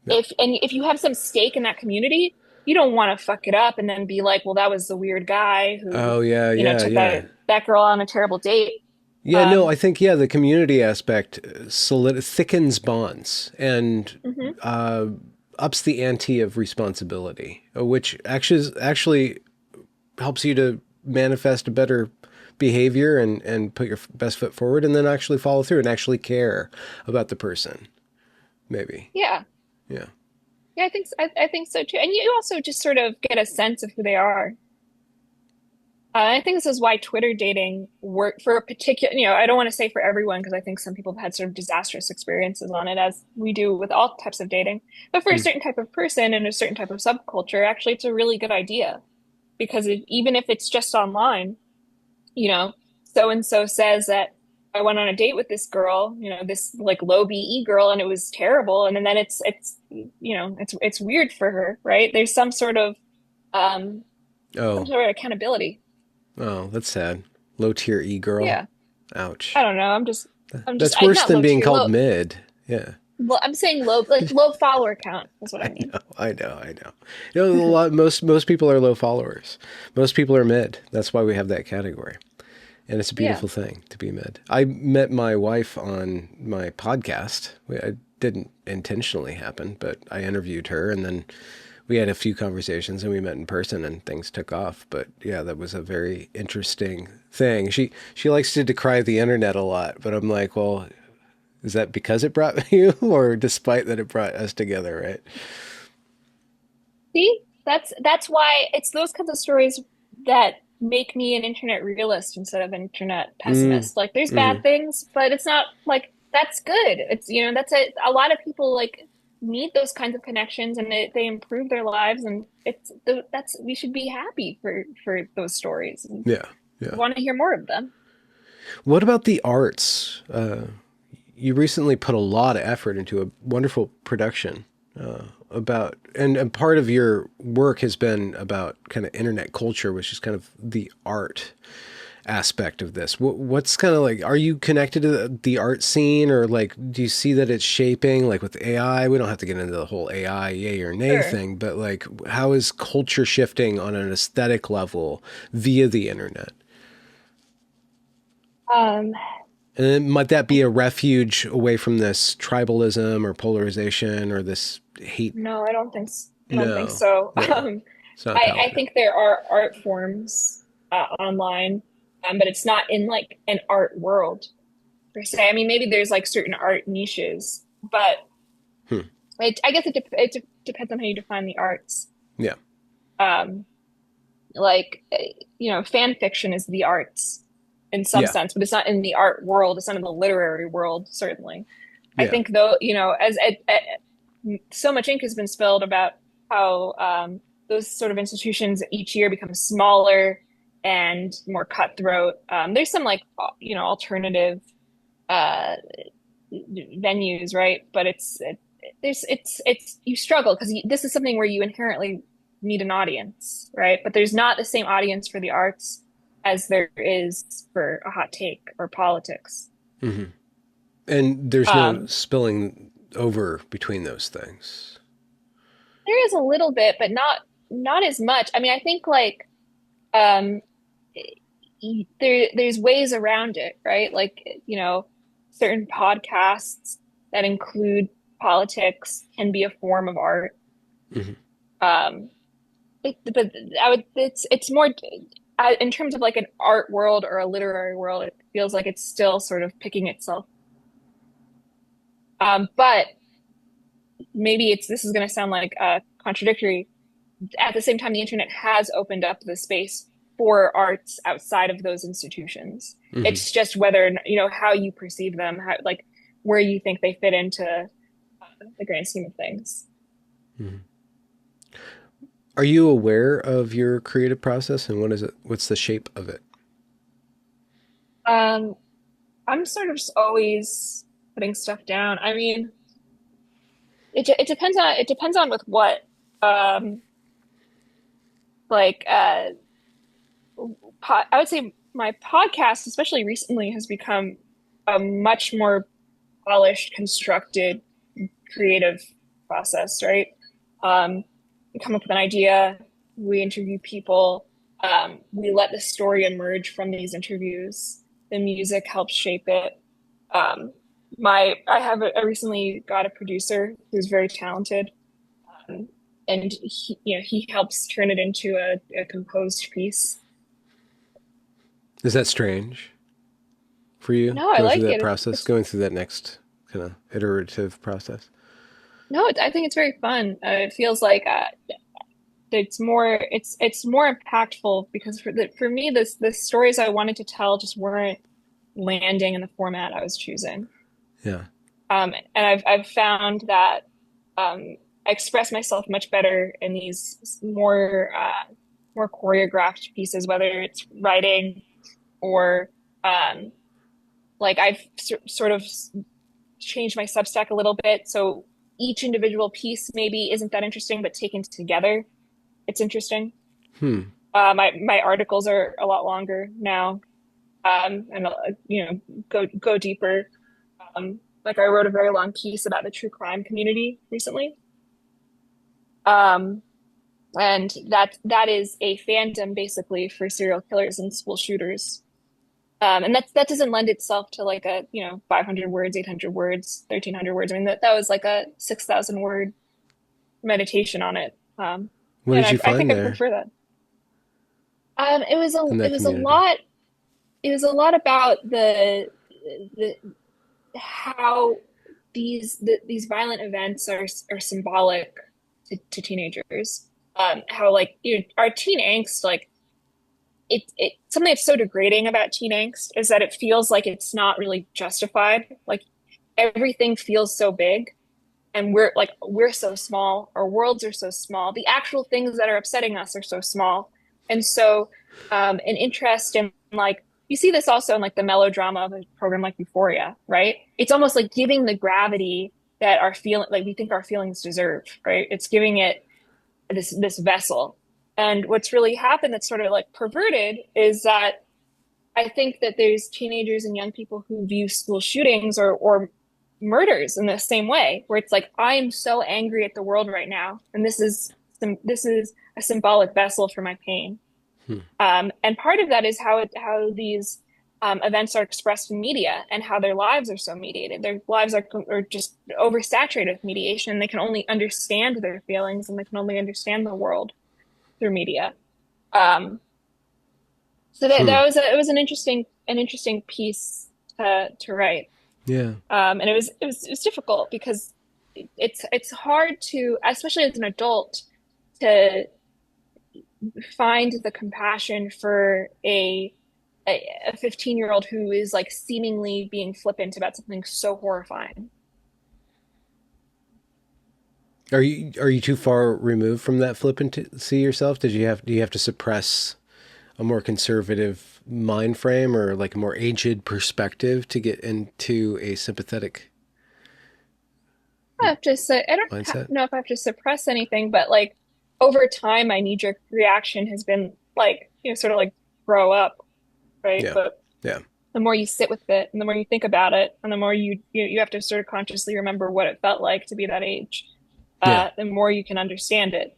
Yeah. if you have some stake in that community, you don't want to fuck it up and then be like, well, that was the weird guy who, Oh yeah, yeah, took yeah. that girl on a terrible date. Yeah, no, Um, I think the community aspect thickens bonds and mhm. uh, ups the ante of responsibility, which actually helps you to manifest a better behavior and put your best foot forward, and then actually follow through and actually care about the person. Maybe, Yeah. yeah. Yeah, I think so too. And you also just sort of get a sense of who they are. I think this is why Twitter dating work for a particular, I don't want to say for everyone because I think some people have had sort of disastrous experiences on it, as we do with all types of dating. But for a Hmm. certain type of person and a certain type of subculture, actually, it's a really good idea because even if it's just online, so and so says that I went on a date with this girl, this like low BE girl, and it was terrible. And then it's weird for her, right? There's um some Oh, sort of accountability. oh, that's sad. Low tier e girl. Yeah. I Ouch. don't know. That's I worse not than low being tier, called low. mid. Yeah. Well, I'm saying low, like low follower count is what I I mean. know, I know, I know. A lot. Most people are low followers. Most people are mid. That's why we have that category, and it's a Yeah. beautiful thing to be mid. I met my wife on my podcast. It didn't intentionally happen, but I interviewed her, and then we had a few conversations, and we met in person, and things took off. But yeah, that was a very interesting thing. She likes to decry the internet a lot, but I'm like, well, is that because it brought you, or despite that it brought us together, right? See, that's why it's those kinds of stories that make me an internet realist instead of an internet Mm, pessimist. Like there's mm. bad things, but it's not like that's good. It's that's a lot of people like need those kinds of connections and they improve their lives and that's we should be happy for those stories and Yeah, yeah. want to hear more of them. What about the arts? You recently put a lot of effort into a wonderful production about, and part of your work has been about kind of internet culture, which is kind of the art aspect of this. What's kind of like, are you connected to the art scene, or like, do you see that it's shaping, like with AI? We don't have to get into the whole AI yay or nay Sure. thing, but like, how is culture shifting on an aesthetic level via the internet? Um, And then might that be I a refuge away from this tribalism or polarization or this hate? No, I don't think No, so. no, it's not I palatable. think there are art forms online, but it's not in like an art world per se. I mean, maybe there's like certain art niches, but Hmm. I guess it depends on how you define the arts. Yeah, Um, like, fan fiction is the arts in some yeah, sense, but it's not in the art world. It's not in the literary world, certainly. I yeah, think though, as so much ink has been spilled about how those sort of institutions each year become smaller and more cutthroat. There's some like alternative uh, venues, right? But you struggle because this is something where you inherently need an audience, right? But there's not the same audience for the arts as there is for a hot take or politics. Hmm. And there's no Um, spilling over between those things. there is a little bit, but not as much. I mean, I think like um there's ways around it, right? Like, certain podcasts that include politics can be a form of art. Hmm. Um, but it's more in terms of like an art world or a literary world, it feels like it's still sort of picking itself. But maybe this is going to sound like contradictory. At the same time, the internet has opened up the space for arts outside of those institutions. Hmm. It's just whether, how you perceive them, how, like where you think they fit into the grand scheme of things. Hmm. Are you aware of your creative process and what is it? What's the shape of it? Um, I'm sort of just always putting stuff down. I mean, it depends on with what. Um, like I would say my podcast, especially recently, has become a much more polished, constructed, creative process, right? We come up with an idea, we interview people, we let the story emerge from these interviews. The music helps shape it. Um, I recently got a producer who's very talented, um, and he helps turn it into a composed piece. Is that strange for you No, I going through like that it. process, going through that next kind of iterative process? No, I think it's very fun. It feels like it's more impactful because for me the stories I wanted to tell just weren't landing in the format I was choosing. Yeah. And I've found that I express myself much better in these more choreographed pieces, whether it's writing or um, like I've sort of changed my Substack a little bit, so each individual piece maybe isn't that interesting, but taken together, it's interesting. Hmm. My articles are a lot longer now, and go deeper. Like I wrote a very long piece about the true crime community recently, um, and that is a fandom basically for serial killers and school shooters. And that doesn't lend itself to like a 500 words, 800 words, 1,300 words. I mean that was like a 6,000 word meditation on it. What And did I, you I think find I there prefer that. It was a in it that was a community? lot. It was a lot about the how these violent events are symbolic to teenagers. How like our teen angst, like it something that's so degrading about teen angst is that it feels like it's not really justified. Like everything feels so big, and we're so small. Our worlds are so small. The actual things that are upsetting us are so small, and so an interest in like you see this also in like the melodrama of a program like Euphoria, right? It's almost like giving the gravity that our feeling like we think our feelings deserve, right? It's giving it this vessel. And what's really happened that's sort of like perverted is that I think that there's teenagers and young people who view school shootings or murders in the same way, where it's like, I am so angry at the world right now, and this is a symbolic vessel for my pain. Hmm. And part of that is how these events are expressed in media and how their lives are so mediated. Their lives are just oversaturated with mediation. They can only understand their feelings and they can only understand the world through media. Um, so Hmm. that was it was an interesting piece to write. Yeah. And it was difficult because it's hard to, especially as an adult, to find the compassion for a 15-year-old who is like seemingly being flippant about something so horrifying. Are you too far removed from that flippancy yourself? Do you have to suppress a more conservative mind frame or like a more aged perspective to get into a sympathetic have to say, I don't mindset? know if I have to suppress anything, but like over time, my knee-jerk reaction has been like, sort of like grow up, right? Yeah. But Yeah. the more you sit with it and the more you think about it and the more you have to sort of consciously remember what it felt like to be that age, Yeah. the more you can understand it.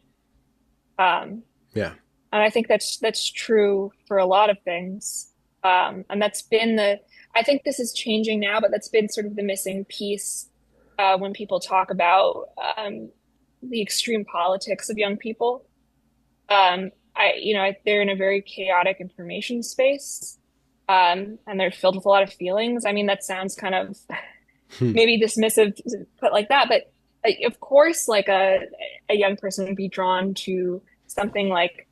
Um, Yeah. and I think that's true for a lot of things. And that's been I think this is changing now, but that's been sort of the missing piece when people talk about the extreme politics of young people. They're in a very chaotic information space, and they're filled with a lot of feelings. I mean, that sounds kind of Hmm. maybe dismissive to put like that, but like, of course, like a young person would be drawn to something like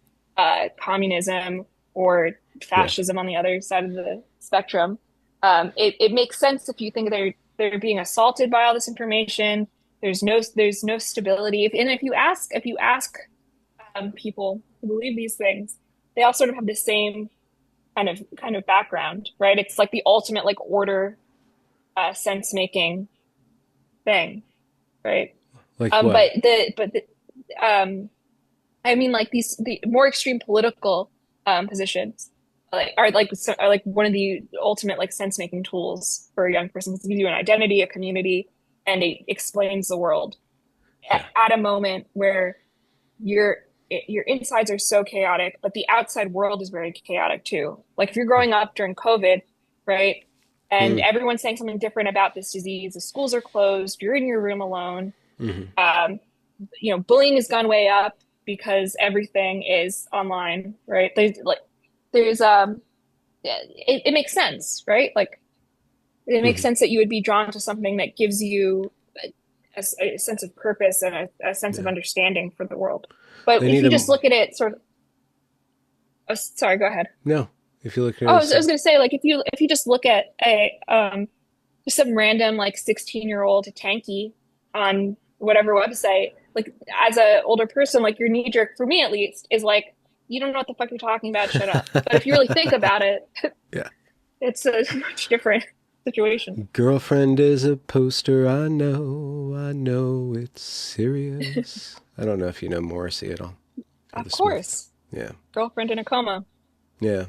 communism or Yeah. fascism on the other side of the spectrum. It makes sense if you think they're being assaulted by all this information. There's no stability. And if you ask people who believe these things, they all sort of have the same kind of background, right? It's like the ultimate like order sense making thing, right? Like Um, what? but the but the, I mean, like the more extreme political positions are like one of the ultimate like sense making tools for a young person. It gives you an identity, a community, and it explains the world Yeah. at a moment where your your insides are so chaotic, but the outside world is very chaotic too. Like if you're growing up during COVID, right? And Mm. everyone's saying something different about this disease. The schools are closed. You're in your room alone. Hmm. Um, Bullying has gone way up because everything is online, right? There's it makes sense, right? Like it makes Hmm. sense that you would be drawn to something that gives you a sense of purpose and a sense of Yeah. understanding for the world. But They if need you a, just look at it sort of, oh, sorry, go ahead. no, if you look at it Oh, I as, was going to say, like, if you just look at a just some random like 16-year-old tanky on whatever website, like as a older person, like your knee jerk for me at least is like, you don't know what the fuck you're talking about, shut up. But if you really think about it, yeah. it's a much different situation. Girlfriend is a poster. I know it's serious. I don't know if you know Morrissey at all, or Of the Smiths. course, Yeah. girlfriend in a coma. Yeah.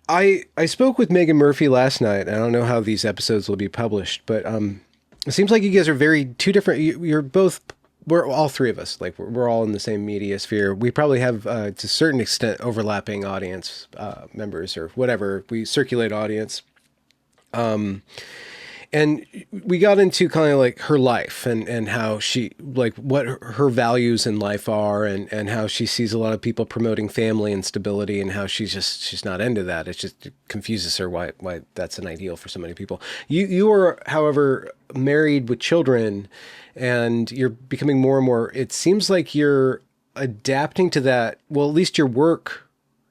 I spoke with Megan Murphy last night. I don't know how these episodes will be published, but it seems like you guys are very two different. You're both. We're all three of us. Like we're all in the same media sphere. We probably have to a certain extent overlapping audience members or whatever. We circulate audience. And we got into kind of like her life and how she like what her values in life are and how she sees a lot of people promoting family and stability and how she's not into that. It confuses her why that's an ideal for so many people. You are, however, married with children and you're becoming more and more, it seems like you're adapting to that. Well, at least your work,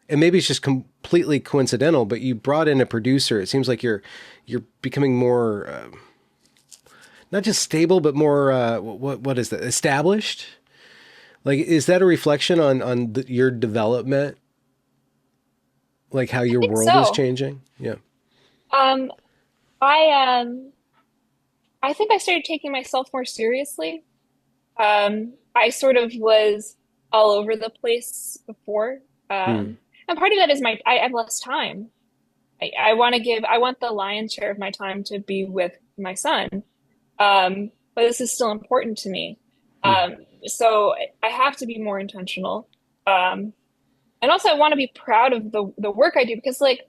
and maybe it's just completely coincidental, but you brought in a producer. It seems like you're becoming more not just stable, but more what is that? Established? Like, is that a reflection on your development? Like how I your think world is so. changing? Yeah. Um, I think I started taking myself more seriously. I sort of was all over the place before. Hmm. And part of that is I have less time. I want the lion's share of my time to be with my son. But this is still important to me. Hmm. So I have to be more intentional. Um, and also I want to be proud of the work I do because like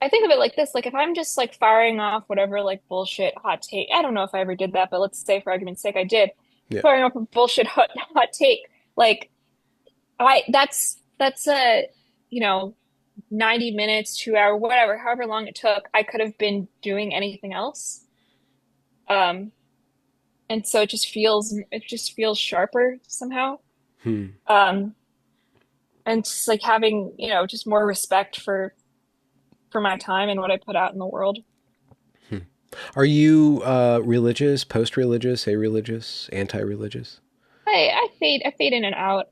I think of it like this, like if I'm just like firing off whatever like bullshit hot take, I don't know if I ever did that, but let's say for argument's sake I did, Yeah. firing off a bullshit hot take, like I that's a 90 minutes, 2 hour, whatever, however long it took, I could have been doing anything else. Um, and so it just feels sharper somehow. Hmm. Um, and just like having, just more respect for my time and what I put out in the world. Hmm. Are you religious, post-religious, a-religious, anti-religious? I fade in and out.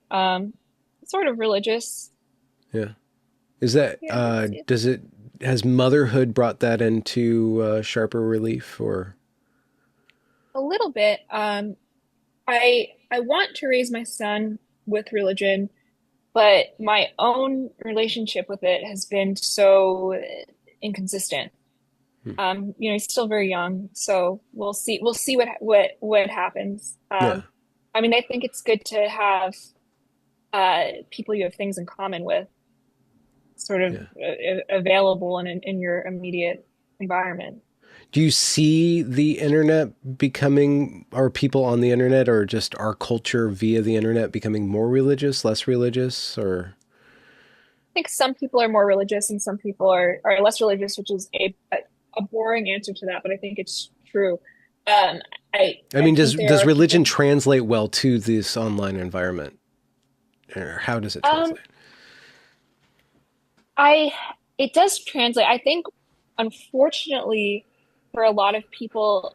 Sort of religious. Yeah. Is that Yeah, it's does it has motherhood brought that into sharper relief, or A little bit. I want to raise my son with religion, but my own relationship with it has been so inconsistent. hmm. He's still very young, so we'll see. We'll see what happens. Yeah, I mean, I think it's good to have people you have things in common with, sort of yeah. available and in your immediate environment. Do you see the internet becoming, or people on the internet, or just our culture via the internet becoming more religious, less religious, or? I think some people are more religious and some people are less religious, which is a boring answer to that, but I think it's true. Um, I I mean, think there does are religion people. translate well to this online environment, or how does it Um, translate? I It does translate. I think, unfortunately, for a lot of people,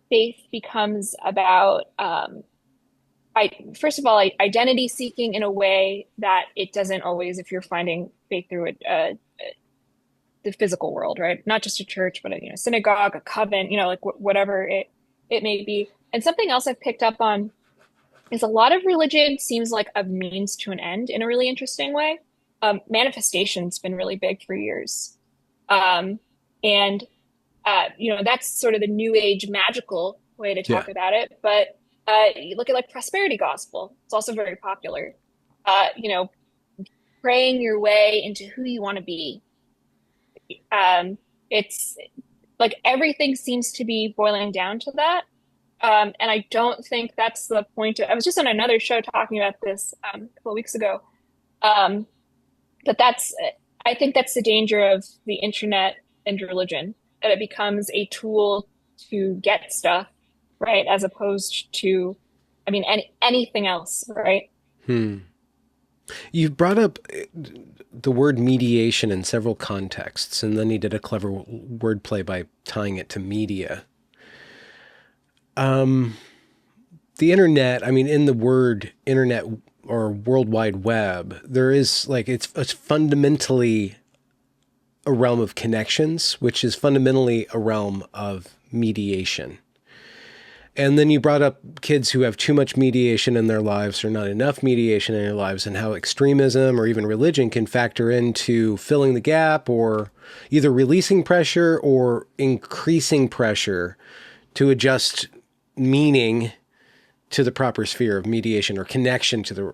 faith becomes about I first of all, identity seeking in a way that it doesn't always if you're finding faith through the physical world, right? Not just a church, but a synagogue, a coven, like whatever it may be. And something else I've picked up on is a lot of religion seems like a means to an end in a really interesting way. Manifestation's been really big for years. Um, and that's sort of the new age magical way to Yeah. talk about it. But you look at like prosperity gospel, it's also very popular. Uh, you know, Praying your way into who you want to be. It's like everything seems to be boiling down to that. And I don't think that's the point. I was just on another show talking about this a couple of weeks ago. Um, but I think that's the danger of the internet and religion, that it becomes a tool to get stuff, right? As opposed to, I mean, anything else, right? Hmm. You've brought up the word mediation in several contexts, and then you did a clever wordplay by tying it to media. The internet, I mean, in the word internet or World Wide Web, there is like, it's fundamentally a realm of connections, which is fundamentally a realm of mediation. And then you brought up kids who have too much mediation in their lives or not enough mediation in their lives, and how extremism or even religion can factor into filling the gap or either releasing pressure or increasing pressure to adjust meaning to the proper sphere of mediation or connection to the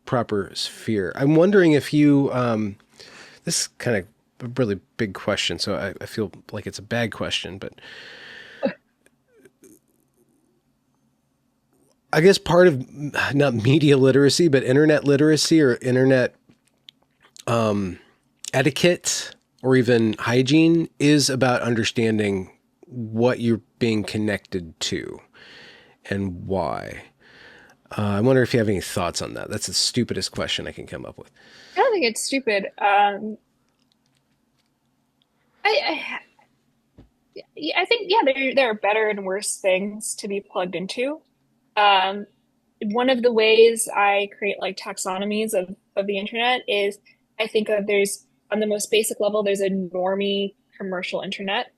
proper sphere. I'm wondering if you, this is kind of a really big question, so I feel like it's a bad question, but I guess part of not media literacy, but internet literacy or internet etiquette or even hygiene is about understanding what you're being connected to and why. I wonder if you have any thoughts on that. That's the stupidest question I can come up with. I don't think it's stupid. I, I think, yeah, there are better and worse things to be plugged into. Um, One of the ways I create like taxonomies of the internet is I think of there's on the most basic level, there's a normie commercial internet.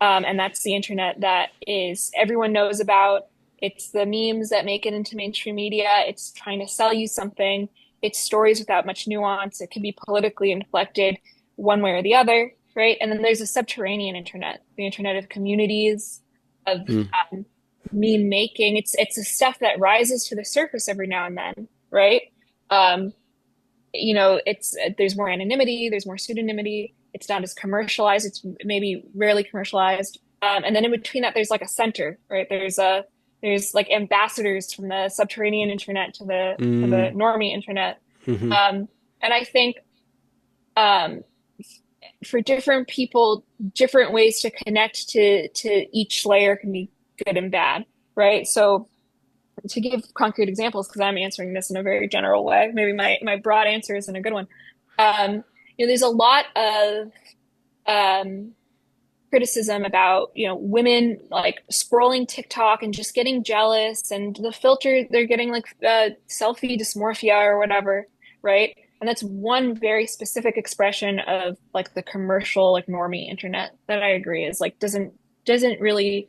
And that's the internet that is everyone knows about. It's the memes that make it into mainstream media. It's trying to sell you something. It's stories without much nuance. It can be politically inflected one way or the other, right? And then there's a subterranean internet, the internet of communities, of Mm. um, meme making. It's the stuff that rises to the surface every now and then, right? Um, it's there's more anonymity, there's more pseudonymity. It's not as commercialized. It's maybe rarely commercialized. And then in between that, there's like a center, right? There's like ambassadors from the subterranean internet to the Mm. normie internet. Hmm. And I think um, for different people, different ways to connect to each layer can be good and bad, right? So to give concrete examples, because I'm answering this in a very general way, maybe my broad answer isn't a good one. Um, there's a lot of um, criticism about women like scrolling TikTok and just getting jealous, and the filter they're getting like selfie dysmorphia or whatever, right? And that's one very specific expression of like the commercial, like normie internet that I agree is like doesn't really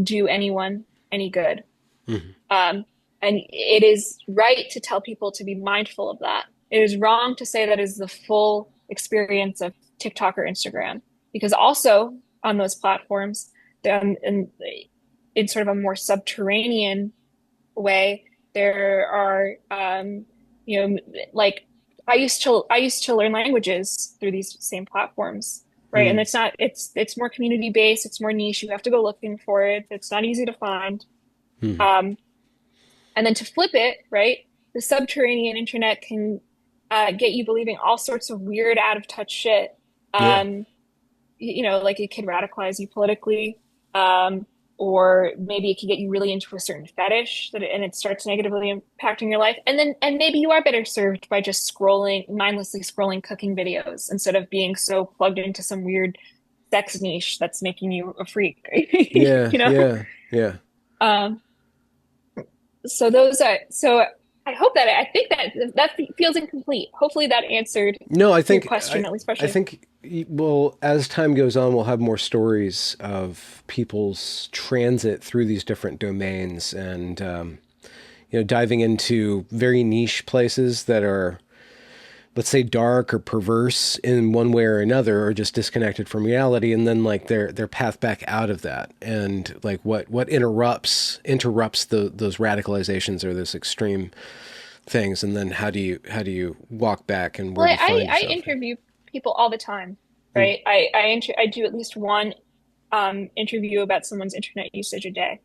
do anyone any good. Mhm. Um, and it is right to tell people to be mindful of that. It is wrong to say that is the full experience of TikTok or Instagram, because also on those platforms, in sort of a more subterranean way, there are, you know, like I used to learn languages through these same platforms, right? And Mhm. it's more community based, it's more niche. You have to go looking for it. It's not easy to find. Mhm. Um, and then to flip it, right? The subterranean internet can get you believing all sorts of weird, out of touch shit. Yeah. Um, like it can radicalize you politically, um, or maybe it can get you really into a certain fetish and it starts negatively impacting your life. And maybe you are better served by just mindlessly scrolling cooking videos instead of being so plugged into some weird sex niche that's making you a freak, Yeah. you know? Yeah. Yeah. Um, so I hope that I think that feels incomplete. Hopefully that answered No, I your think question, at least I partially. think well, as time goes on, we'll have more stories of people's transit through these different domains, and diving into very niche places that are, let's say, dark or perverse in one way or another, or just disconnected from reality, and then like their path back out of that, and like what interrupts those radicalizations or those extreme things, and then how do you walk back, and where Well, do you find I yourself? interview people all the time, Mm. right? I do at least one interview about someone's internet usage a day,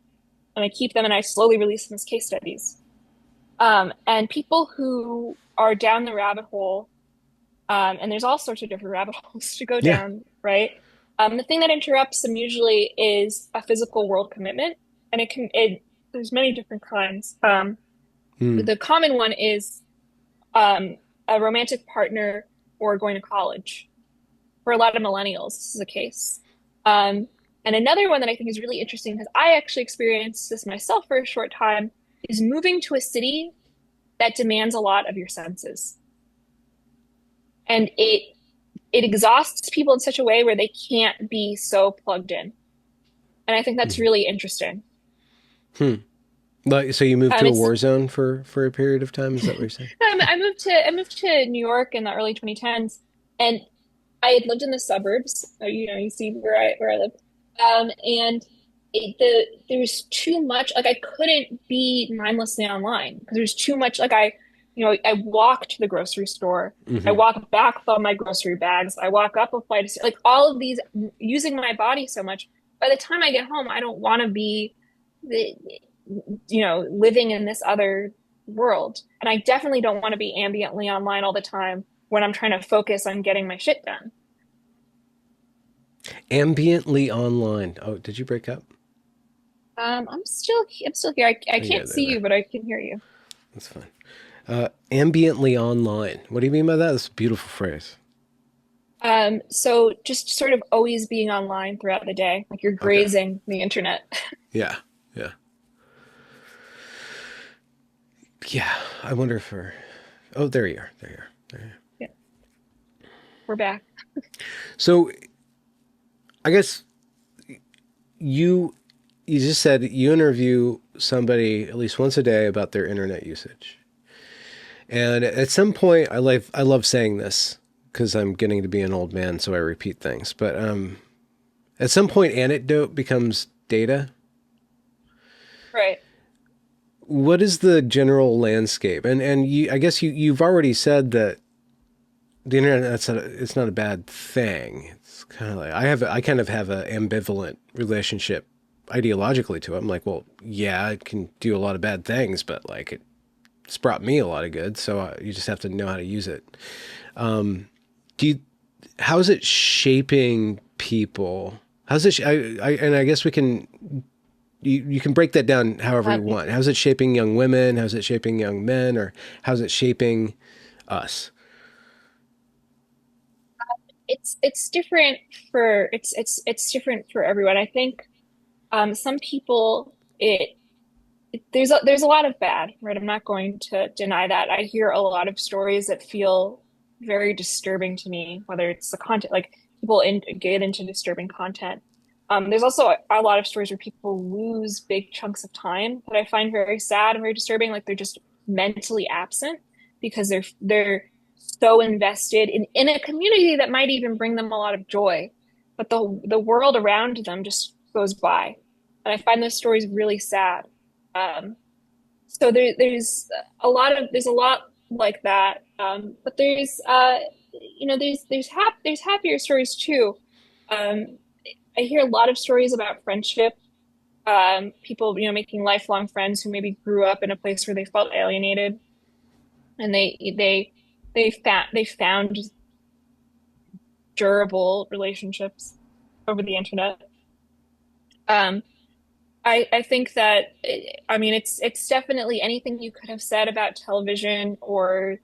and I keep them and I slowly release them as case studies. And people who are down the rabbit hole, and there's all sorts of different rabbit holes to go Yeah. down, right? The thing that interrupts them usually is a physical world commitment, and there's many different kinds. Mm. The common one is a romantic partner or going to college. For a lot of millennials, this is a case. Um, and another one that I think is really interesting, because I actually experienced this myself for a short time, is moving to a city that demands a lot of your senses. And it exhausts people in such a way where they can't be so plugged in. And I think that's Mm. really interesting. Hmm. Like, so you moved to a It's war zone for a period of time? Is that what you're saying? I moved to New York in the early 2010s, and I had lived in the suburbs. You see where I live, and there was too much. Like I couldn't be mindlessly online because there's too much. I walk to the grocery store. I Hmm. walk back with all my grocery bags. I walk up a flight of stairs. Like all of these, using my body so much. By the time I get home, I don't want to be the, living in this other world. And I definitely don't want to be ambiently online all the time when I'm trying to focus on getting my shit done. Ambiently online. Oh, did you break up? I'm still here. I Oh, yeah, can't see there. you, but I can hear you. That's fine. Ambiently online. What do you mean by that? That's a beautiful phrase. So just sort of always being online throughout the day, like you're Okay. grazing the internet. Yeah. Yeah. Yeah. I wonder if her. Oh, there you are. There you are. There you are. Yeah, we're back. So I guess you you just said you interview somebody at least once a day about their internet usage. And at some point, I love saying this because I'm getting to be an old man, so I repeat things. But at some point, anecdote becomes data. Right. What is the general landscape? And I guess you've already said that the internet it's not a bad thing. It's kind of like I kind of have an ambivalent relationship ideologically to it. I'm like, well, yeah, it can do a lot of bad things, but like it's brought me a lot of good. So you just have to know how to use it. Do you, how is it shaping people? How's it? And I guess we can. You can break that down however you Um, want. How's it shaping young women? How's it shaping young men? Or how's it shaping us? it's different for it's different for everyone. I think some people there's a lot of bad, right? I'm not going to deny that. I hear a lot of stories that feel very disturbing to me, whether it's the content, like get into disturbing content. There's also a lot of stories where people lose big chunks of time that I find very sad and very disturbing. Like they're just mentally absent because they're so invested in a community that might even bring them a lot of joy, but the world around them just goes by, and I find those stories really sad. Um, so there's a lot like that, but there's happier stories too. Um, I hear a lot of stories about friendship, people making lifelong friends who maybe grew up in a place where they felt alienated, and they found durable relationships over the internet. Um, I think that I mean it's definitely anything you could have said about television or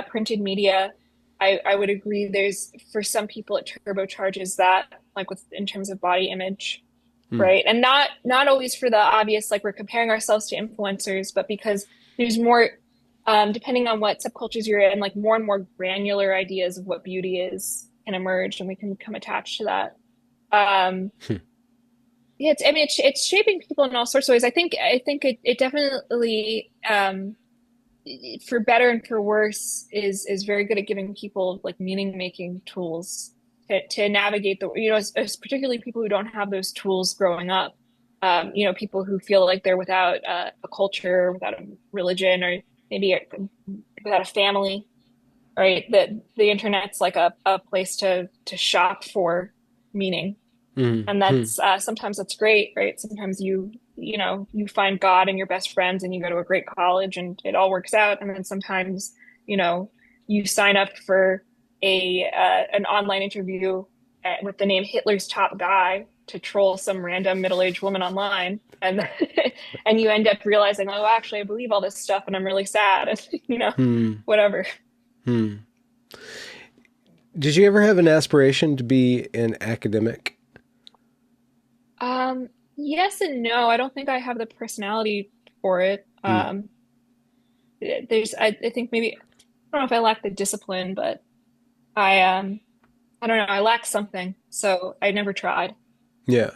printed media. I would agree. There's for some people it turbocharges that, like with in terms of body image, Mm. right? And not always for the obvious, like we're comparing ourselves to influencers, but because there's more, depending on what subcultures you're in, like more and more granular ideas of what beauty is can emerge, and we can become attached to that. Um, yeah, I mean, it's shaping people in all sorts of ways. I think it definitely, for better and for worse, is very good at giving people like meaning making tools to navigate as particularly people who don't have those tools growing up. People who feel like they're without a culture, without a religion, or maybe without a family, right? That the internet's like a place to shop for meaning, Mm. and Mm. that's sometimes that's great, right? Sometimes you find God and your best friends and you go to a great college and it all works out, and then sometimes you know you sign up for a an online interview with the name Hitler's top guy to troll some random middle-aged woman online, and and you end up realizing, oh, actually I believe all this stuff and I'm really sad, and Mm. whatever. Mm. Did you ever have an aspiration to be an academic? Yes and no. I don't think I have the personality for it. Mm. I think maybe I don't know if I lack the discipline, but I don't know, I lack something, so I never tried. Yeah.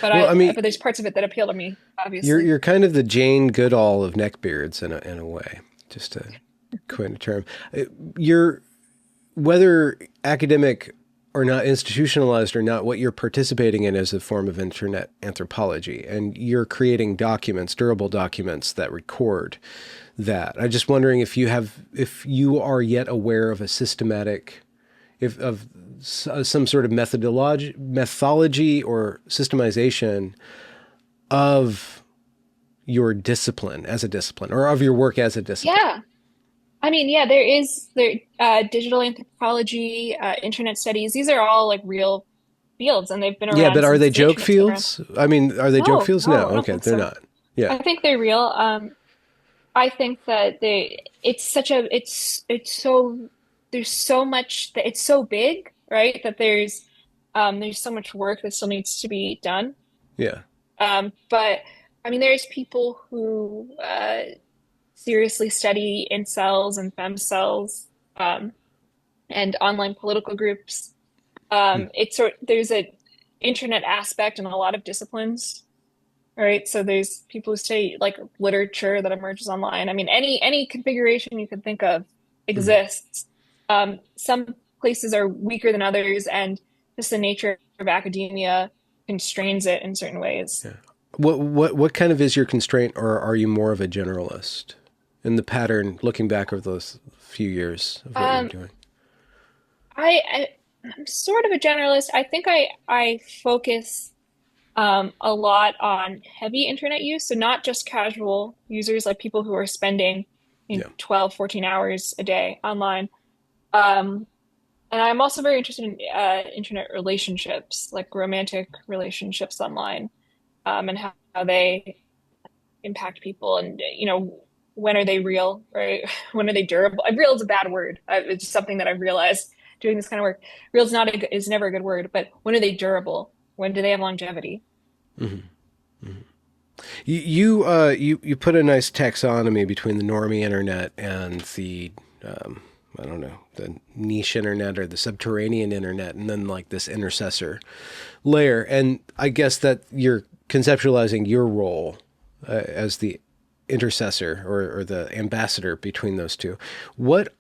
But Well, I mean, but there's parts of it that appeal to me, you're obviously. you're kind of the Jane Goodall of neckbeards in a way, just to coin a term. You're whether academic or not, institutionalized or not, what you're participating in is a form of internet anthropology, and you're creating documents, durable documents that record that. I'm just wondering if you are yet aware of a systematic, if of some sort of methodology or systemization of your discipline as a discipline, or of your work as a discipline. Yeah. I mean, yeah, there digital anthropology, internet studies. These are all like real fields, and they've been Yeah, but around are since they the joke internet's been around. fields? I mean, are they joke No, fields? No. no, I don't Okay, think they're so. not. Yeah. I think they're real. I think that it's so there's so much that it's so big, right? That there's so much work that still needs to be done. Yeah. But I mean, there's people who seriously study incels and femcells, and online political groups. Hmm. There's a internet aspect in a lot of disciplines. Right. So there's people who say like literature that emerges online. I mean, any configuration you can think of Hmm. exists. Some places are weaker than others, and just the nature of academia constrains it in certain ways. Yeah. What kind of is your constraint, or are you more of a generalist in the pattern looking back over those few years of what you're Um, doing? I I'm sort of a generalist. I think I focus a lot on heavy internet use, so not just casual users, like people who are spending Yeah. 12, 14 hours a day online. Um, and I'm also very interested in internet relationships, like romantic relationships online, and how they impact people, and when are they real, right? When are they durable? Real is a bad word. It's just something that I've realized doing this kind of work. Real is never a good word, but when are they durable? When do they have longevity? Hmm. You put a nice taxonomy between the normie internet and the I don't know, the niche internet or the subterranean internet, and then like this intercessor layer. And I guess that you're conceptualizing your role as the intercessor or the ambassador between those two. What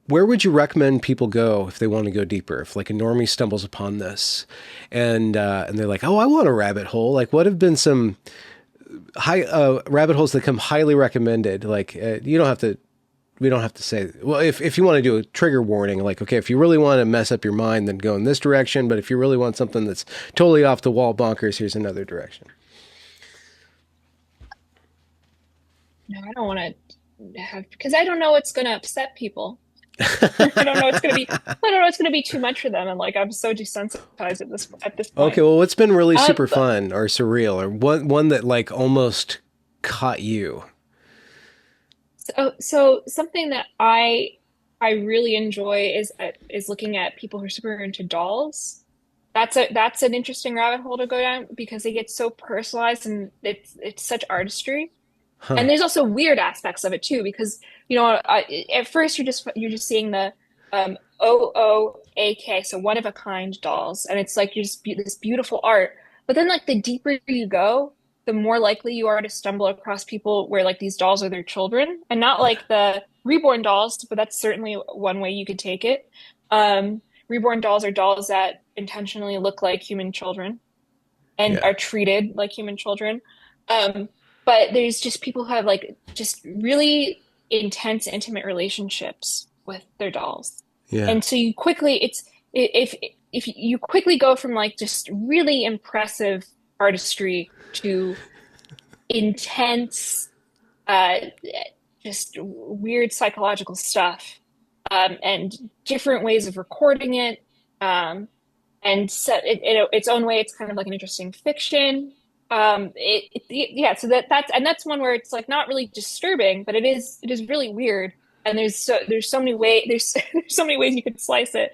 where would you recommend people go if they want to go deeper? If like a normie stumbles upon this and they're like, oh, I want a rabbit hole. Like, what have been some high rabbit holes that come highly recommended? Like, you don't have to. We don't have to say. Well, if you want to do a trigger warning, like, okay, if you really want to mess up your mind, then go in this direction. But if you really want something that's totally off the wall bonkers, here's another direction. No, I don't want to have because I don't know what's going to upset people. I don't know it's going to be. I don't know it's going to be too much for them, and like I'm so desensitized at this Okay, point. well, what's been really super But fun or surreal, or one that like almost caught you? so something that I really enjoy is looking at people who are super into dolls. That's an interesting rabbit hole to go down because they get so personalized and it's such artistry. Huh? And there's also weird aspects of it too, because at first you're just seeing the OOAK, so one of a kind dolls, and it's like this beautiful art. But then like the deeper you go, the more likely you are to stumble across people where like these dolls are their children, and not like the reborn dolls, but that's certainly one way you could take it. Reborn dolls are dolls that intentionally look like human children and Yeah. are treated like human children. Um, but there's just people who have like just really intense, intimate relationships with their dolls. Yeah. And so you quickly, if if you quickly go from like just really impressive artistry to intense, uh, just weird psychological stuff, and different ways of recording it. And so in its own way, it's kind of like an interesting fiction. Yeah, so that's one where it's like not really disturbing, but it is really weird. And there's so many ways there's so many ways you could slice it.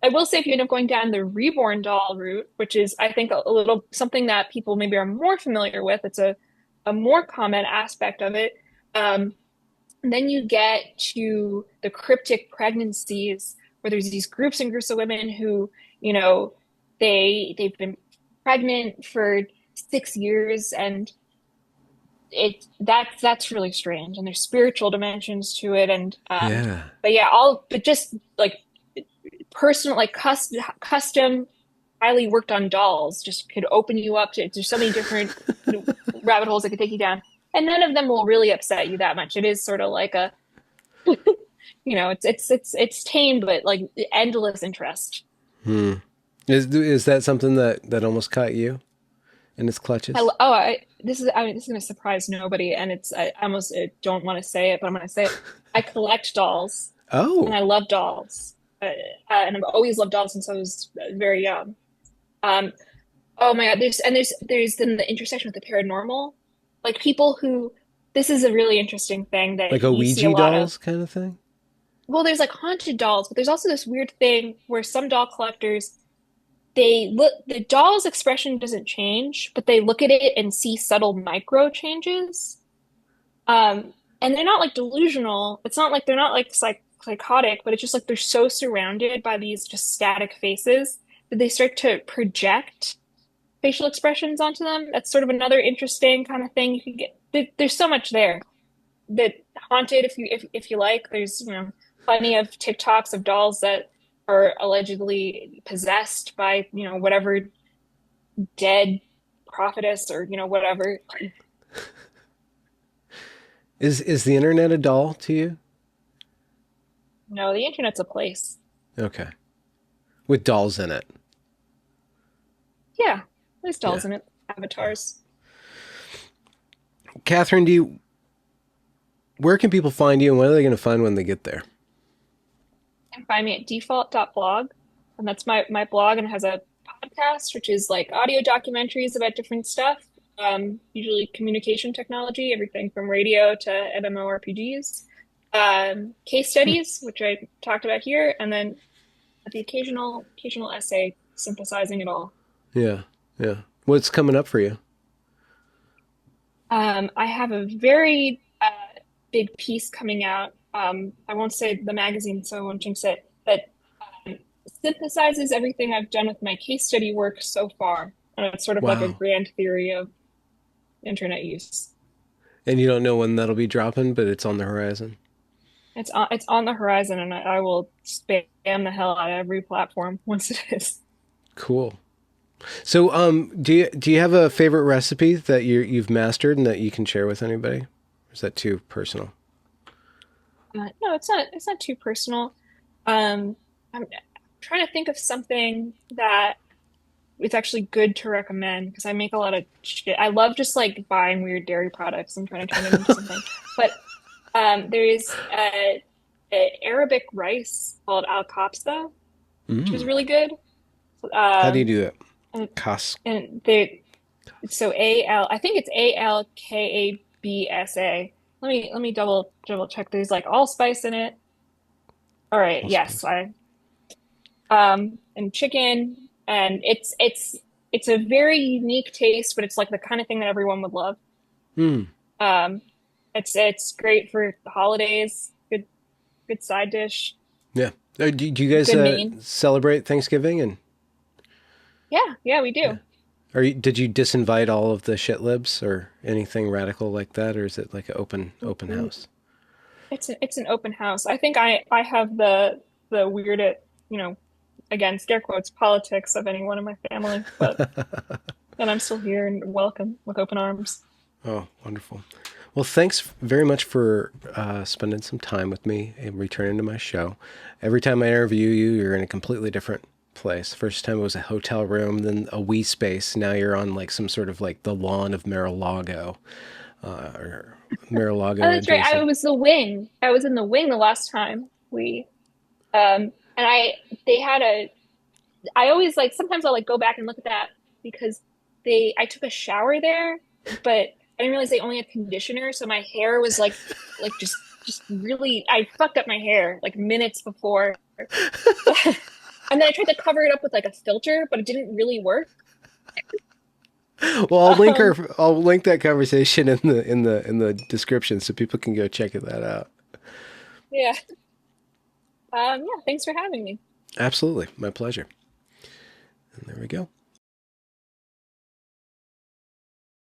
I will say if you end up going down the reborn doll route, which is I think a little something that people maybe are more familiar with, it's a more common aspect of it. Um, then you get to the cryptic pregnancies, where there's these groups and groups of women who, you know, they've been pregnant for 6 years, and that's really strange. And there's spiritual dimensions to it, and Yeah. but yeah, all but just like personal, like custom, highly worked on dolls just could open you up to. There's so many different rabbit holes that could take you down, and none of them will really upset you that much. It is sort of like a it's tame, but like endless interest. Hmm. Is that something that almost caught you in its clutches? This is going to surprise nobody, and I almost don't want to say it, but I'm going to say it. I collect dolls, and Oh, I love dolls, and I've always loved dolls since I was very young. Um, oh my God, there's then the intersection with the paranormal, like people who. This is a really interesting thing that like a you see a Ouija lot of. dolls kind of thing? Well, there's like haunted dolls, but there's also this weird thing where some doll collectors they look the doll's expression doesn't change, but they look at it and see subtle micro changes. And they're not like delusional. It's not like they're not like psychotic, but it's just like they're so surrounded by these just static faces that they start to project facial expressions onto them. That's sort of another interesting kind of thing you can get. There's so much there that haunted if you like. There's plenty of TikToks of dolls that are allegedly possessed by whatever dead prophetess or whatever. Is the internet a doll to you? No, the internet's a place. Okay. With dolls in it. Yeah, there's Yeah. dolls in it, avatars. Catherine, where can people find you and what are they going to find when they get there? You can find me at default.blog, and that's my blog, and it has a podcast, which is like audio documentaries about different stuff, usually communication technology, everything from radio to MMORPGs, case Hmm. studies, which I talked about here, and then the occasional essay synthesizing it all. Yeah. Yeah. What's coming up for you? I have a very big piece coming out I won't say the magazine, so I won't jinx it, that um, synthesizes everything I've done with my case study work so far. And it's sort of like a Wow. grand theory of internet use. And you don't know when that'll be dropping, but it's on the horizon. It's on the horizon, and I will spam the hell out of every platform once it is. Cool. So, do you have a favorite recipe that you've mastered and that you can share with anybody? Or is that too personal? No, it's not too personal. I'm trying to think of something that it's actually good to recommend because I make a lot of shit. I love just like buying weird dairy products and trying to turn them into something. But there is a Arabic rice called al kapsa, which is Mm. really good. How do you Um, do that? and, Kas. and they so I think it's Alkabsa. Let me double check. There's like allspice in it. All right, yes, Allspice. I and chicken, and it's a very unique taste, but it's like the kind of thing that everyone would love. Mm. Um, it's great for the holidays. Good side dish. Yeah. Do you guys Good main. celebrate Thanksgiving? And Yeah, we yeah. do. Did you disinvite all of the shit libs or anything radical like that, or is it like an open house? It's an open house. I think I have the weirdest, you know, again, scare quotes, politics of anyone in my family, but and I'm still here and welcome with open arms. Oh, wonderful. Well, thanks very much for spending some time with me and returning to my show. Every time I interview you, you're in a completely different place. First time it was a hotel room, then a wee space. Now you're on like some sort of like the lawn of Mar-a-Lago, or Oh, Mar-a-Lago that's right. I adjacent. was the wing. I was in the wing the last time we and they had a I always like sometimes I'll like go back and look at that because they I took a shower there, but I didn't realize they only had conditioner, so my hair was like just really I fucked up my hair like minutes before. And then I tried to cover it up with like a filter, but it didn't really work. Well, Um, I'll link that conversation in the description so people can go check that out. yeah. Yeah, thanks for having me. Absolutely, my pleasure. And there we go.